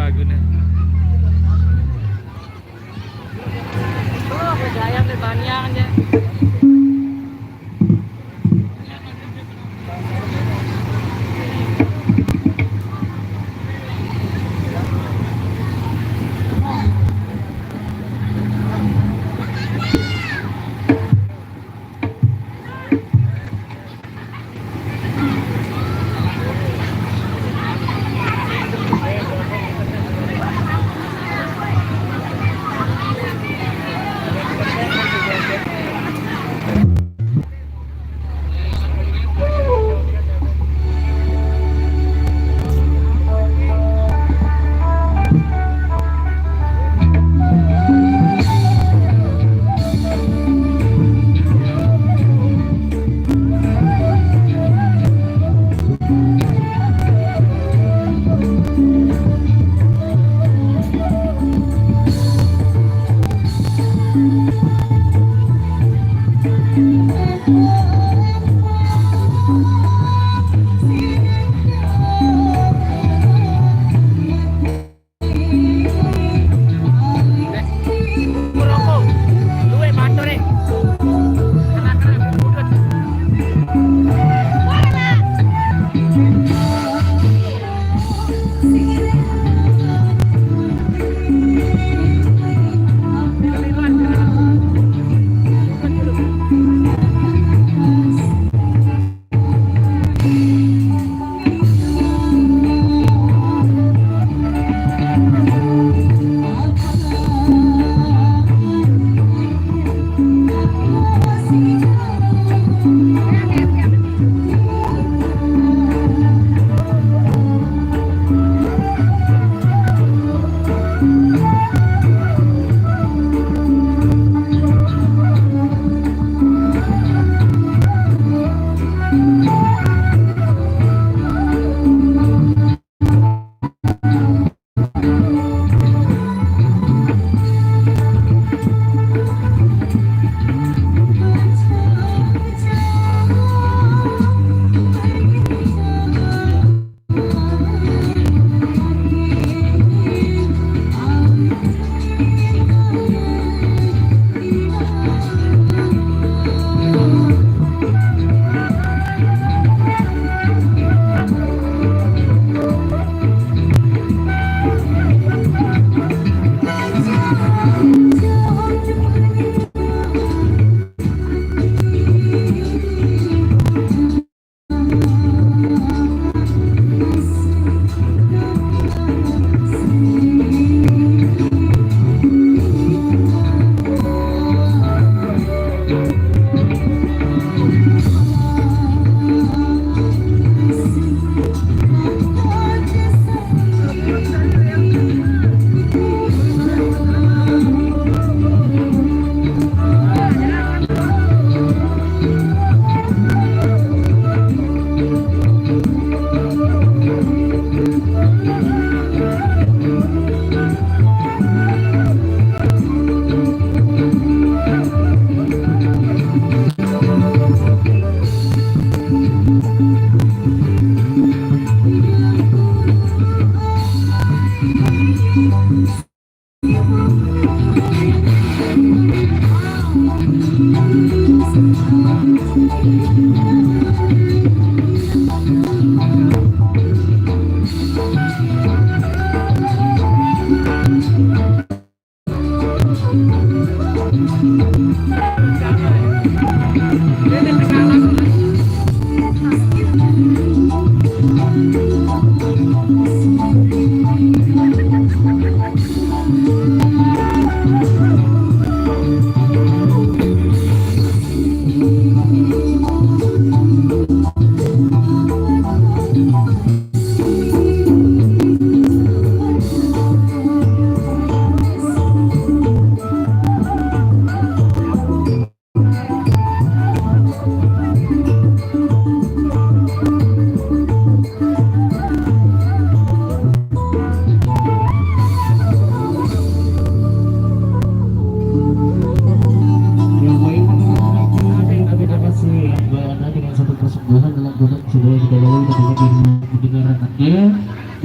lagunya. Oh, berjaya banyak.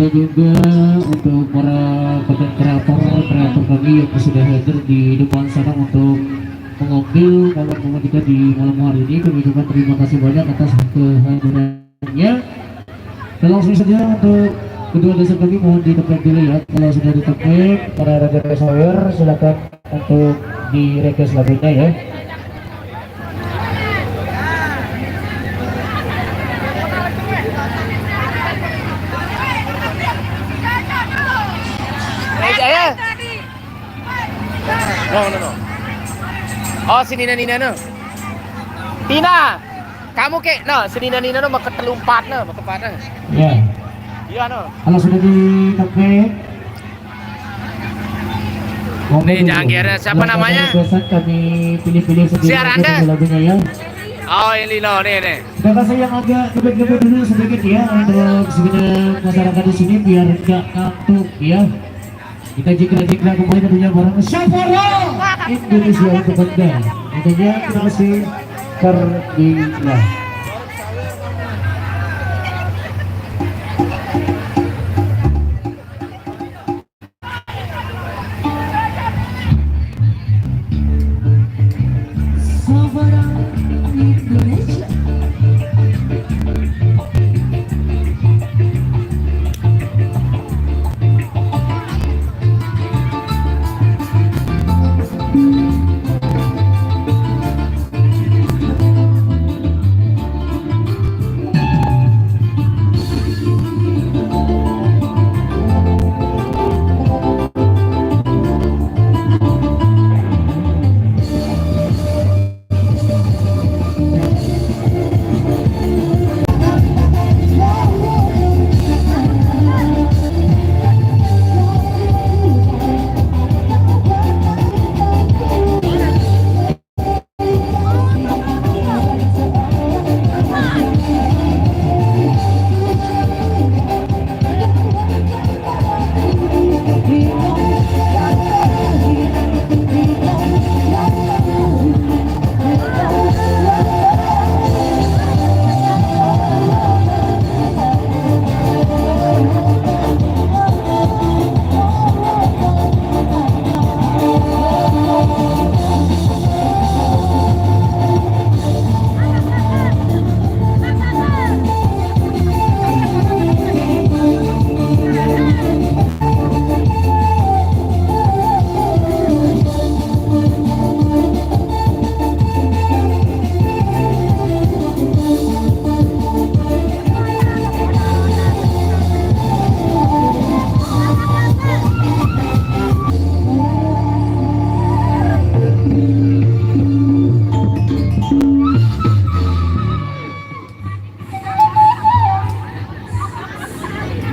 dan juga untuk para konten kreator kami yang sudah hadir di depan sana untuk mengambil momen kita di malam hari ini. Kami ucapkan terima kasih banyak atas kehadirannya. Dan langsung saja untuk kedua desa kami mohon ditepek dulu ya. Kalau sudah ditepek para raja sawer silakan untuk di request lagunya ya. No. Oh, si Nina no. Tina, kamu kek no, si Nina no makatelumpat no, makepatna. Ya. Iya no. Kalau sudah ditepek. Nih jangkirnya siapa namanya? Kami pilih-pilih sendiri Si Aranda. lagunya ya. Oh ini loh nih. Terima kasih yang agak gebet-gebet dulu sedikit ya untuk segenap masyarakat di sini biar nggak kantuk ya. Kita jika kembali tentunya bareng Syafara Indonesia untuk Anda. Tentunya terima kasih Kardila. Syafara Indonesia.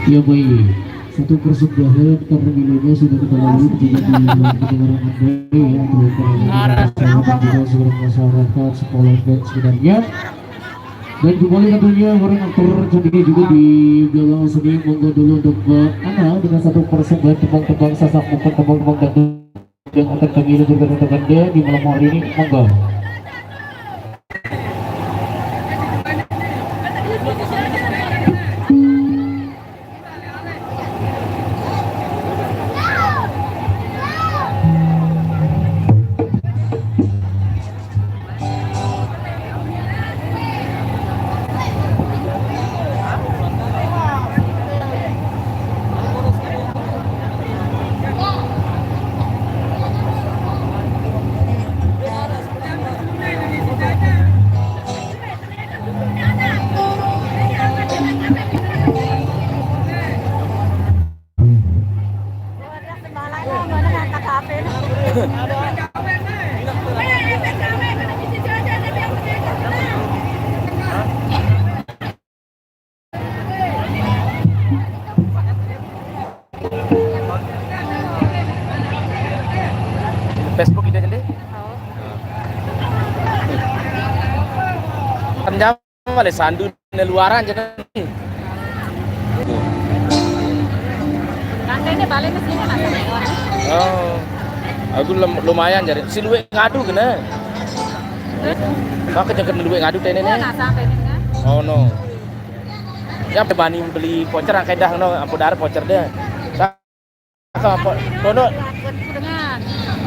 Ya baik, satu persembahan karena nilainya sudah kita lalui tidak dilakukan orang Anda ya untuk para juga seluruh masyarakat sekolah dan sebenarnya. Dan kembali tentunya orang aktor cantiknya juga di belakang sini monggo dulu untuk Mbak Ana dengan satu persembahan tembang-tembang sasak maupun tembang-tembang dangdut yang akan kami luncurkan untuk Anda di malam hari ini, monggo. Facebook ide jadi. Kenjam wale sandu ne luaran jadi. Kantene balik ke sini mas. Oh. Aku lumayan jadi. Si luwe ngadu kena. Kau kejangan luwe ngadu tene ne. Nah sampai ini kan. Oh no. Ya bani beli voucher angkai dah no ampun dar voucher dia. Apa tono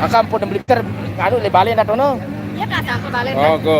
akam pun beli voucher anu le balen dah tono. Ya kak sampai balik. Oh go.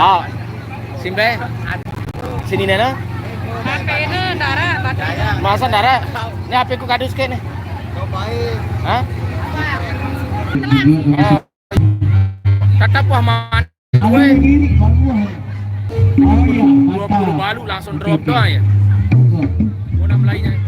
Oh, Simbe. Sini nana. HP-nya darah, baterai. Masa darah? Ini HP ku kadus ke nih. Hah? Tetap wah man. Ada kiri, kamu. Oh iya, 20 balu langsung drop doang ya. Mana mulainya?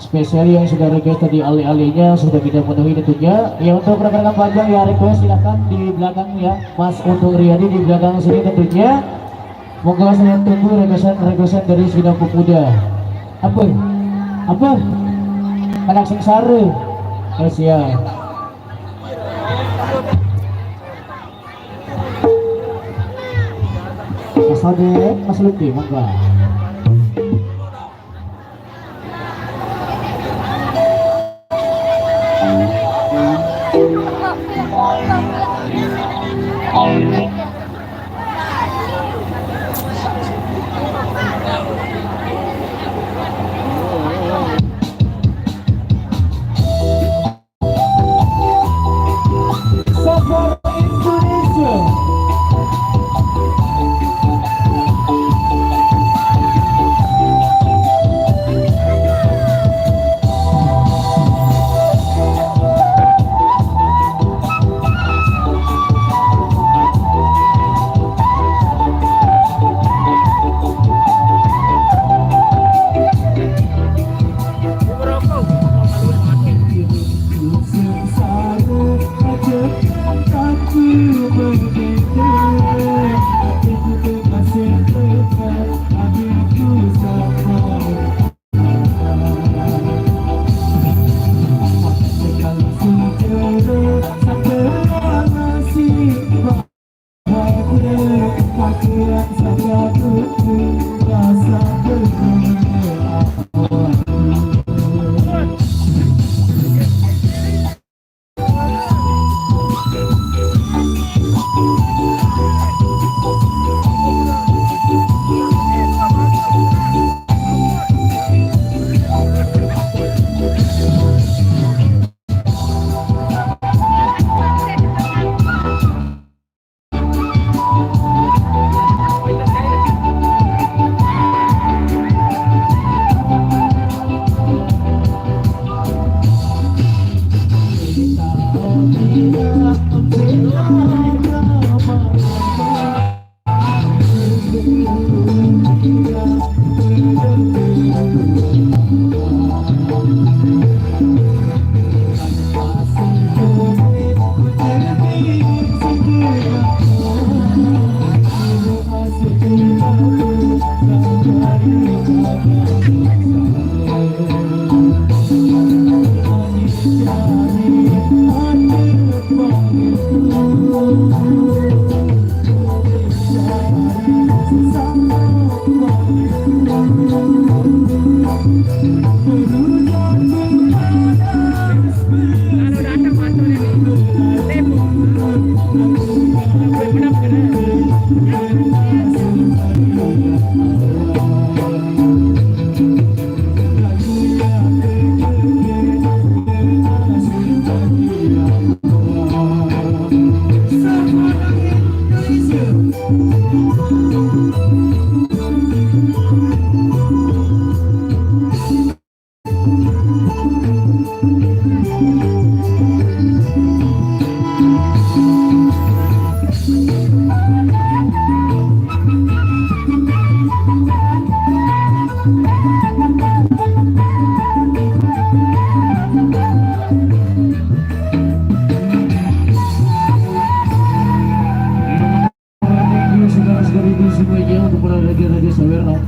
Spesial yang sudah request tadi alih-alihnya sudah kita penuhi tentunya. Ya untuk rekan-rekan panjang ya request silahkan di belakang ya Mas untuk Riyadi di belakang sini tentunya. Moga saya tunggu requestan dari Sidang Pemuda. Apa? Anak sengsara. Siap. Mas Ade, Mas Luki, monggo. Safar Indonesia.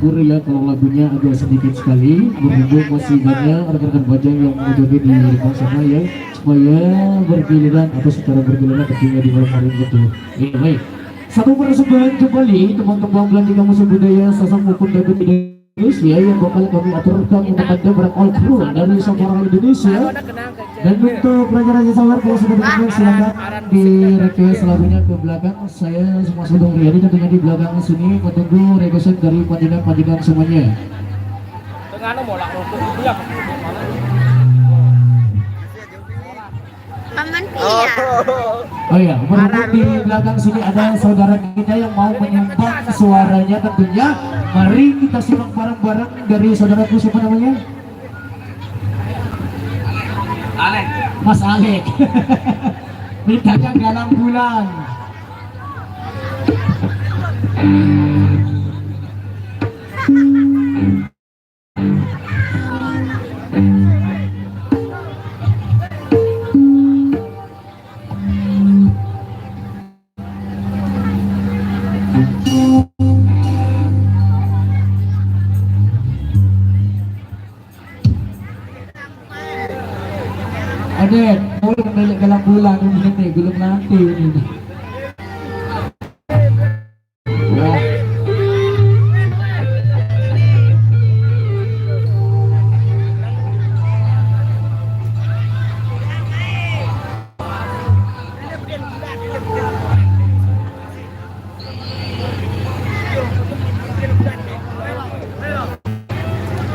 syukur ya kalau lagunya agak sedikit sekali, berhubung masih banyak rekan-rekan Bajang yang menjoget di rumah sana ya, supaya bergiliran atau secara bergiliran tentunya di malam hari itu. Baik. Satu persembahan kembali teman-teman Belantika Musik Budaya Sasak maupun Dagu Indonesia yang bakal kami aturkan untuk anda para all crew dari Sabara Indonesia. Dan untuk Raja-Raja Sabar kalau sudah berkenan silakan di request lagunya ke belakang. Saya semua Sudong Riyadi tentunya di belakang sini menunggu request dari panjenengan semuanya. Paman Pia. Oh iya, berhubung di belakang sini ada saudara kita yang mau menyumbang suaranya tentunya. Mari kita simak bareng-bareng dari saudaraku, siapa namanya? Alek. Mas Alek. Mintanya Galang Bulan. Adek, boleh milik Galang Bulan ini belum nanti ini. Ya.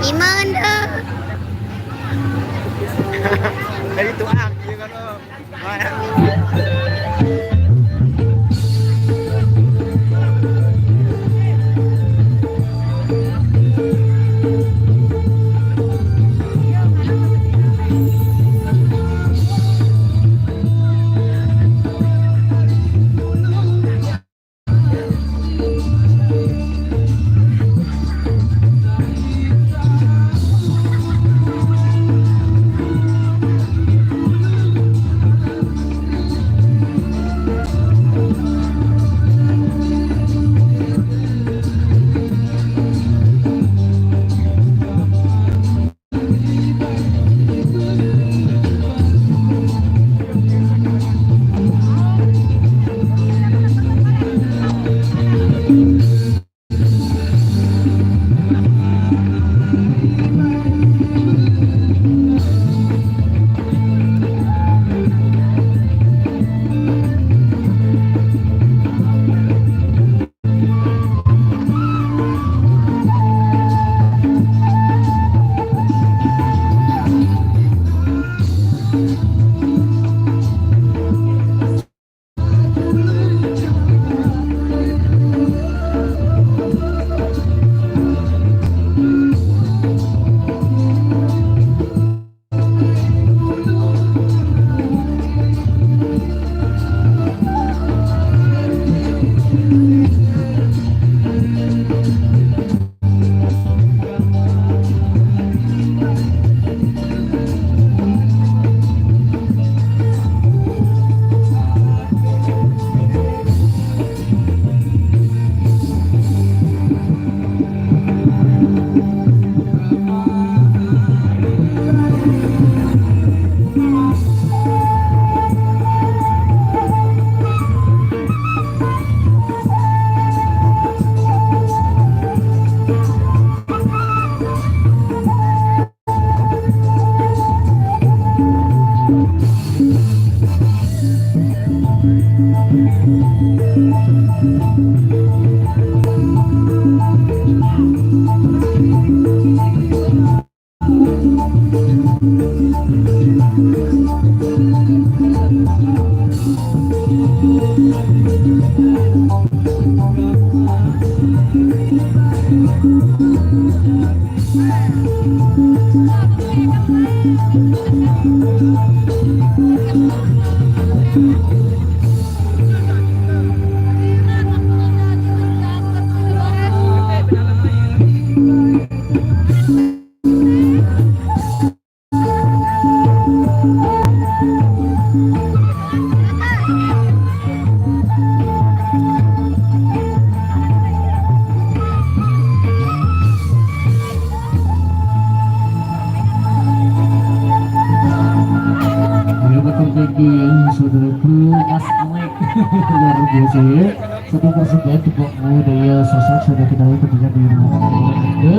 Gimana? Dari tuang, iya kan? Mana? Iya, saudaraku, Mas Alek. Luar biasa ya. Satu persembahan untuk budaya sosok sudah kita lihat tentunya di rumah Anda.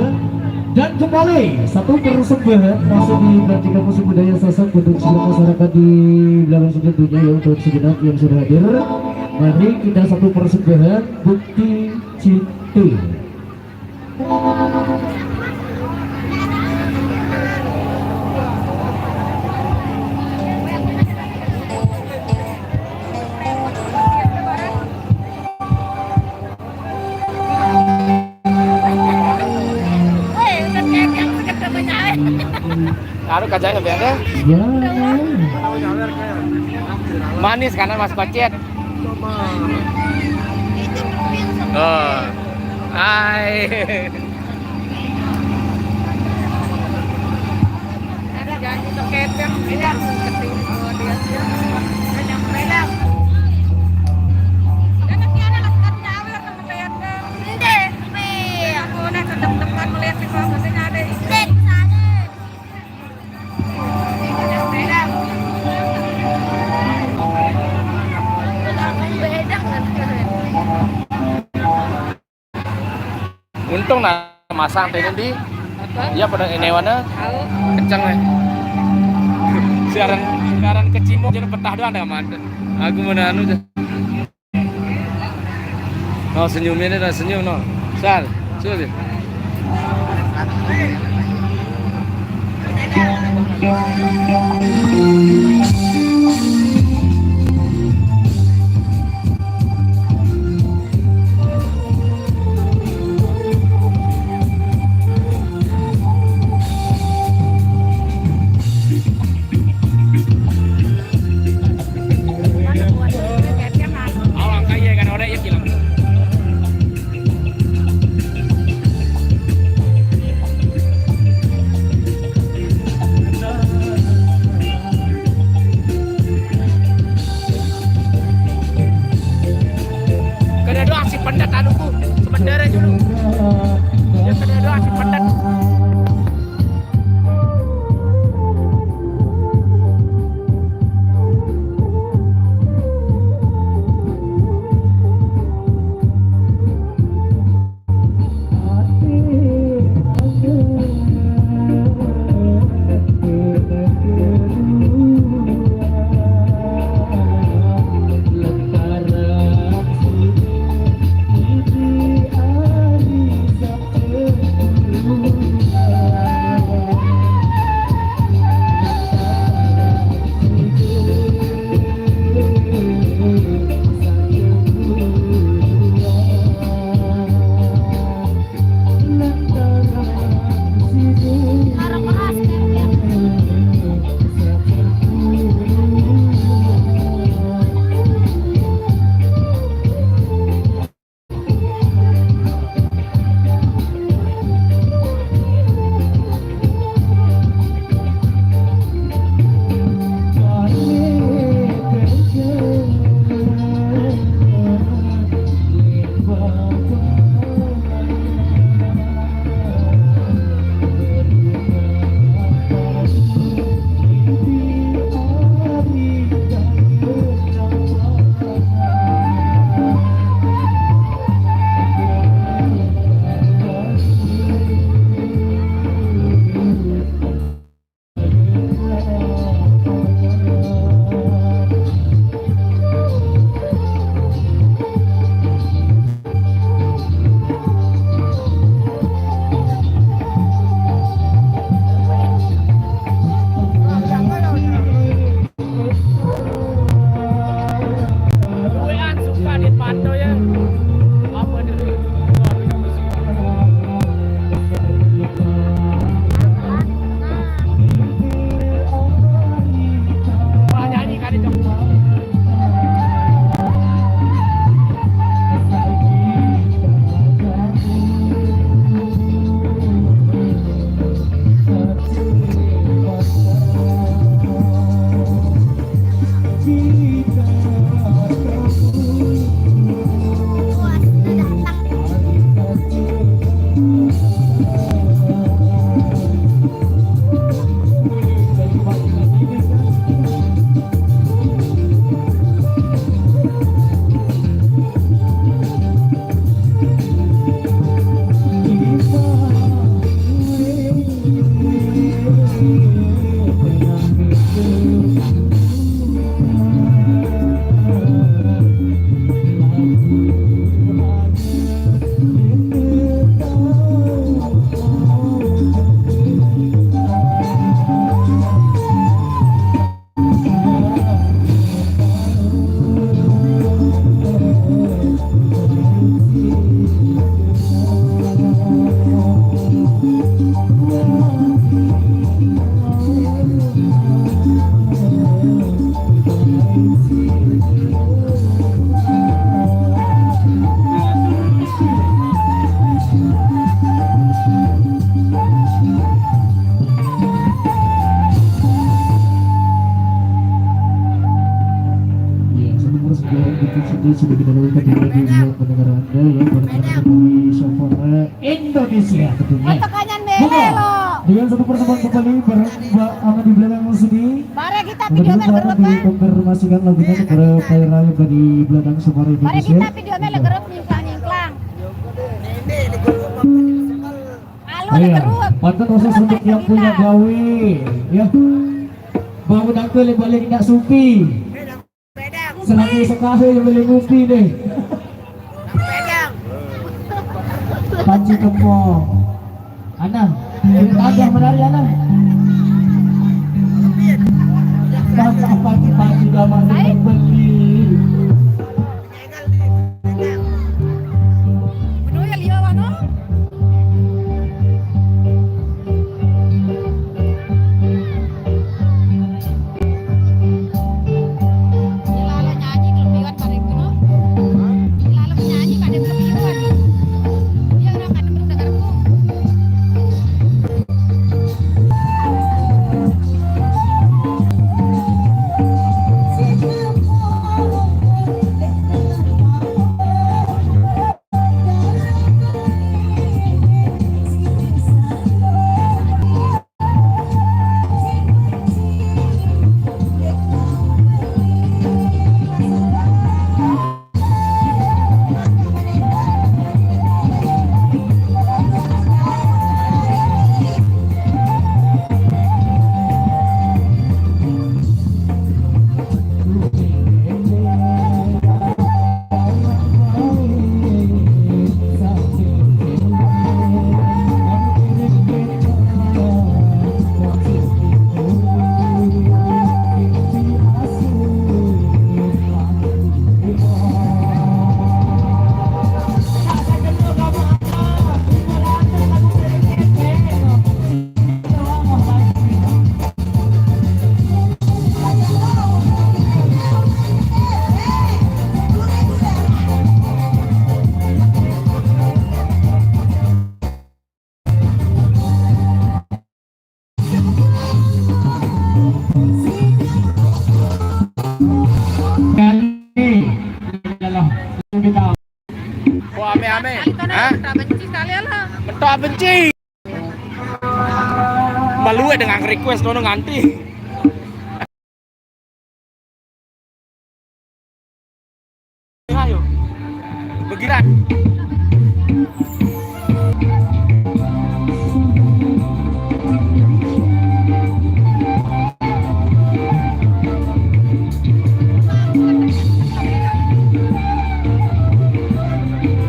Dan kembali satu persembahan masuk di Batika Musik Budaya Sasak untuk seluruh masyarakat di belakang sudut dunia ya, untuk segenap yang sudah hadir. Mari kita satu persembahan Bukti Cinta. Aduh kacanya biasa. Ya. Manis karena Mas Kocet. Oh. Hai. Untung nah masang tadi di dia pada enewana kencang nih. Siaran kecimuk jadi petah doang ada mana. Aku mana anu aja. No senyumnya nih, senyum no. Sal, sudah. Sudah kita lakukan di radio pendengar Anda ya, pendengar dari Sofora Indonesia tentunya. Dengan satu pertemuan kembali bareng Mbak Ama di belakang sini. Mari kita video main Untuk dikonfirmasikan lagunya kepada Kaira yang di belakang Sofora Mari Indonesia. kita video main geruk nyingklang. Halo Iya, geruk. pantas khusus untuk yang punya gawe ya. Bangun angkel balik nak supi. Selagi sekali yang boleh ngupi deh. Panci kempong. Ana, ada menari Ana. Masa panci gaman beli. Betul ya lihat wano. Lalu nyanyi kelebihan pada itu no. Lalu nyanyi pada kelebihan. Dia orang kan mendengarku. Wah, ame-ame. Hah? benci sekalian lah. Mentok benci. Malu ya dengan request kono nganti. Ayo. Begiran.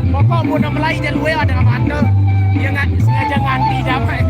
Pokok mau Melayu dan luwe ada apa dia nggak sengaja nganti damai.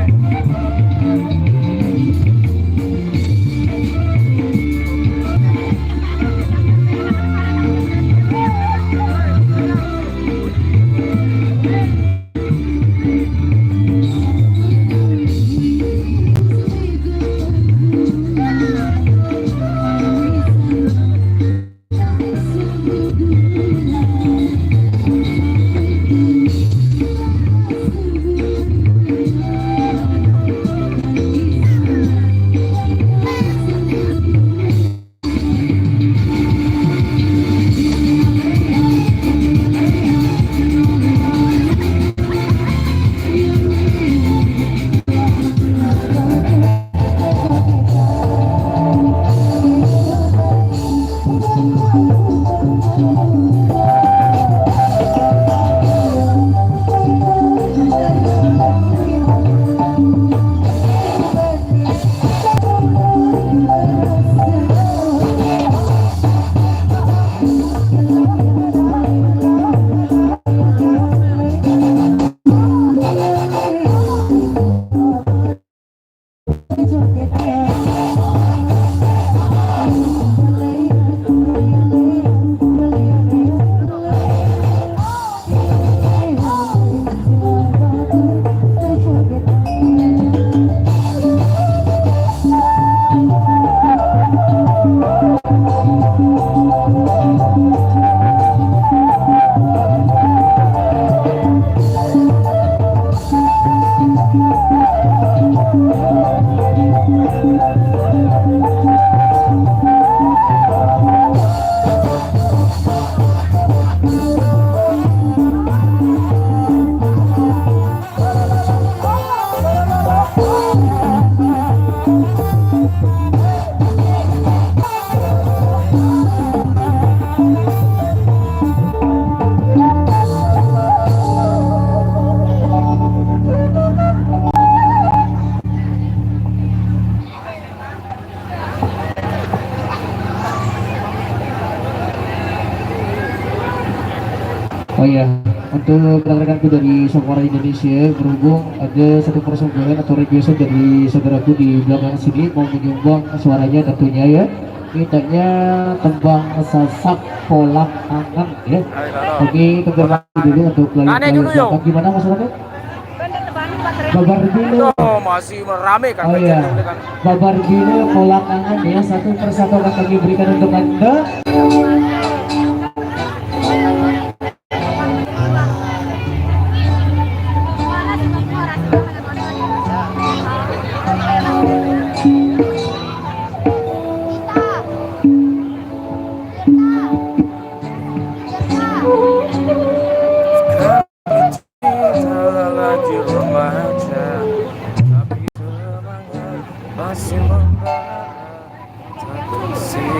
Oh iya, untuk rekan-rekanku dari Suara Indonesia, berhubung ada satu persembahan atau request dari saudaraku di belakang sini mau menyumbang suaranya tentunya ya. Mintanya tembang sasak polak angan ya. Oke, konfirmasi dulu untuk klien belakang. Gimana masalahnya? Babar dulu. Oh, masih rame kan? Oh iya, babar dulu polak angan ya. Satu persatu akan kami berikan untuk Anda. Kita lagi remaja, tapi semangat masih membara. Tak sih.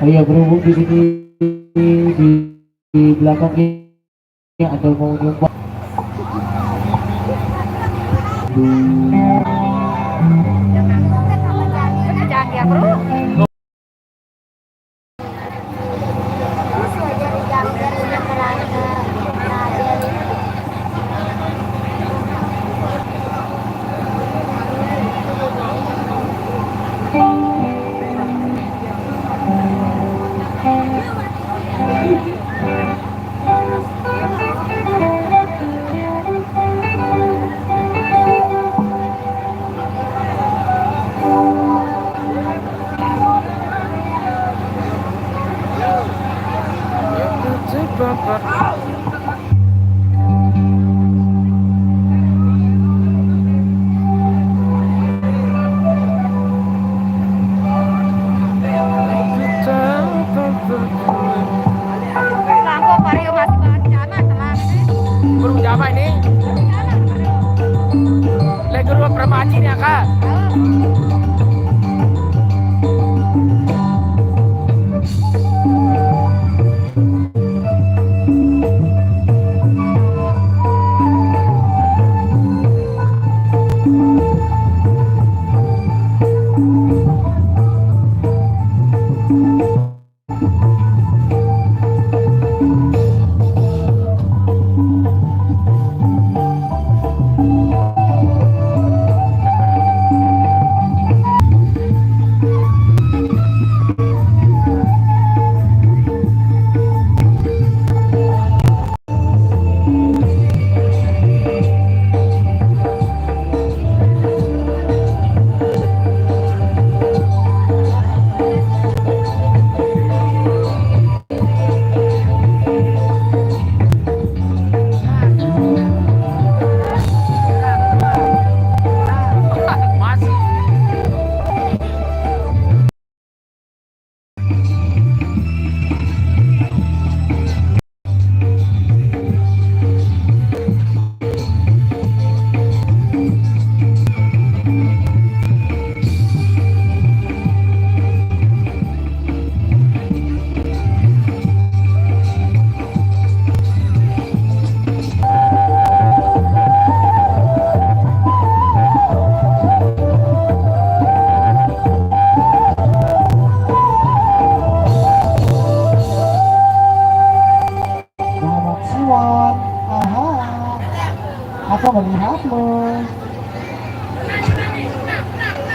Oh iya, berhubung di sini di belakang ini ada mau nyumbang. Jangan dia bro. Langkau Mario masih berencana telah. Belum jama ini. Lagi ruang permaci nih kak.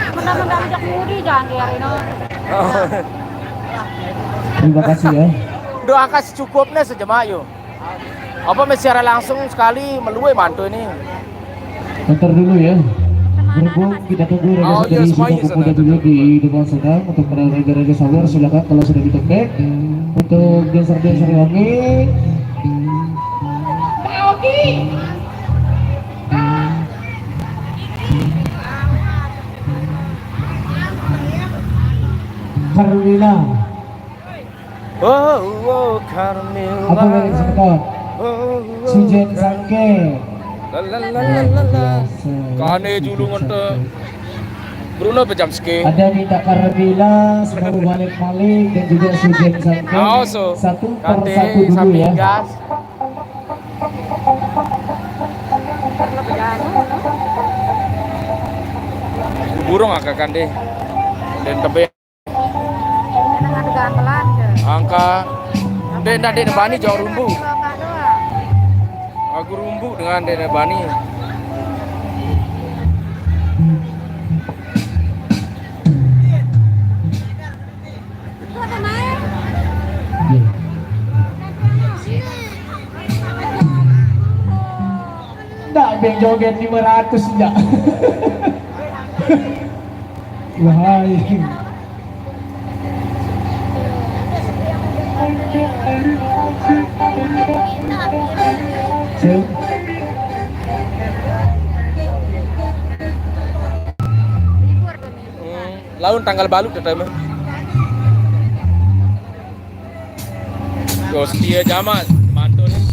Menang-menang jak mudi jangan diarin. Terima kasih ya. Doakan secukupnya sejemaah yuk. Apa secara langsung sekali meluai mantu ini. Bentar dulu ya. Berhubung kita tunggu Oh, rekan iya, dari semuanya Sunda Pemuda sana. dulu di depan sana untuk raga-raga sabar silakan kalau sudah ditepek. Untuk dancer-dancer wangi. Carmila, Oh, Carmilla. apa lagi sebentar? Sujen Sangke. Lalalala. Kane julungan tuh. Bruno pejam ski. Ada Nita Carmila, Semoga Balik Malik dan juga Sujen Sangke. Also, Satu per kate satu dulu samping ya. gas. Burung angka kande. Dan tebe Dengan gantelan ke. angka. Dan dek nebani jauh rumbu. Bapak doang. Aku rumbu dengan dek nebani. Itu ada naik. Iya. Nggak, beng joget 500 enggak. Wahai. Siap. Laun tanggal balu tetap. Yo setia jamat mantu nih.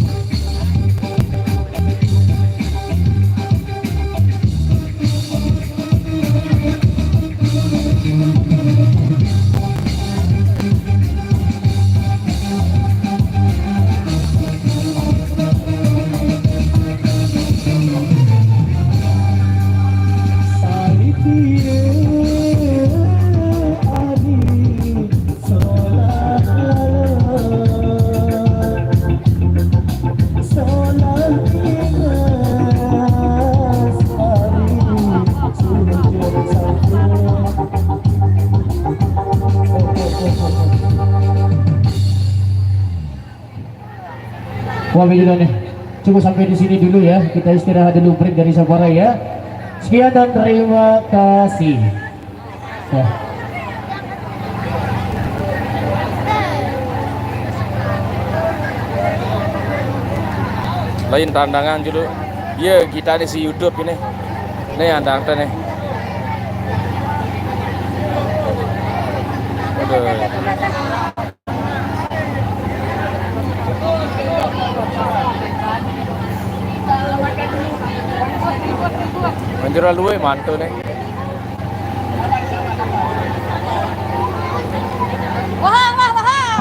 Wah, begini nih. Cukup sampai di sini dulu ya. Kita istirahat dulu break dari Sapara ya. Sekian dan terima kasih. Ya. Lain tandangan dulu. Iya kita di si YouTube ini. Nih andang nih. Aduh. Manjura luwe mantu nih. Wah, wah, wah.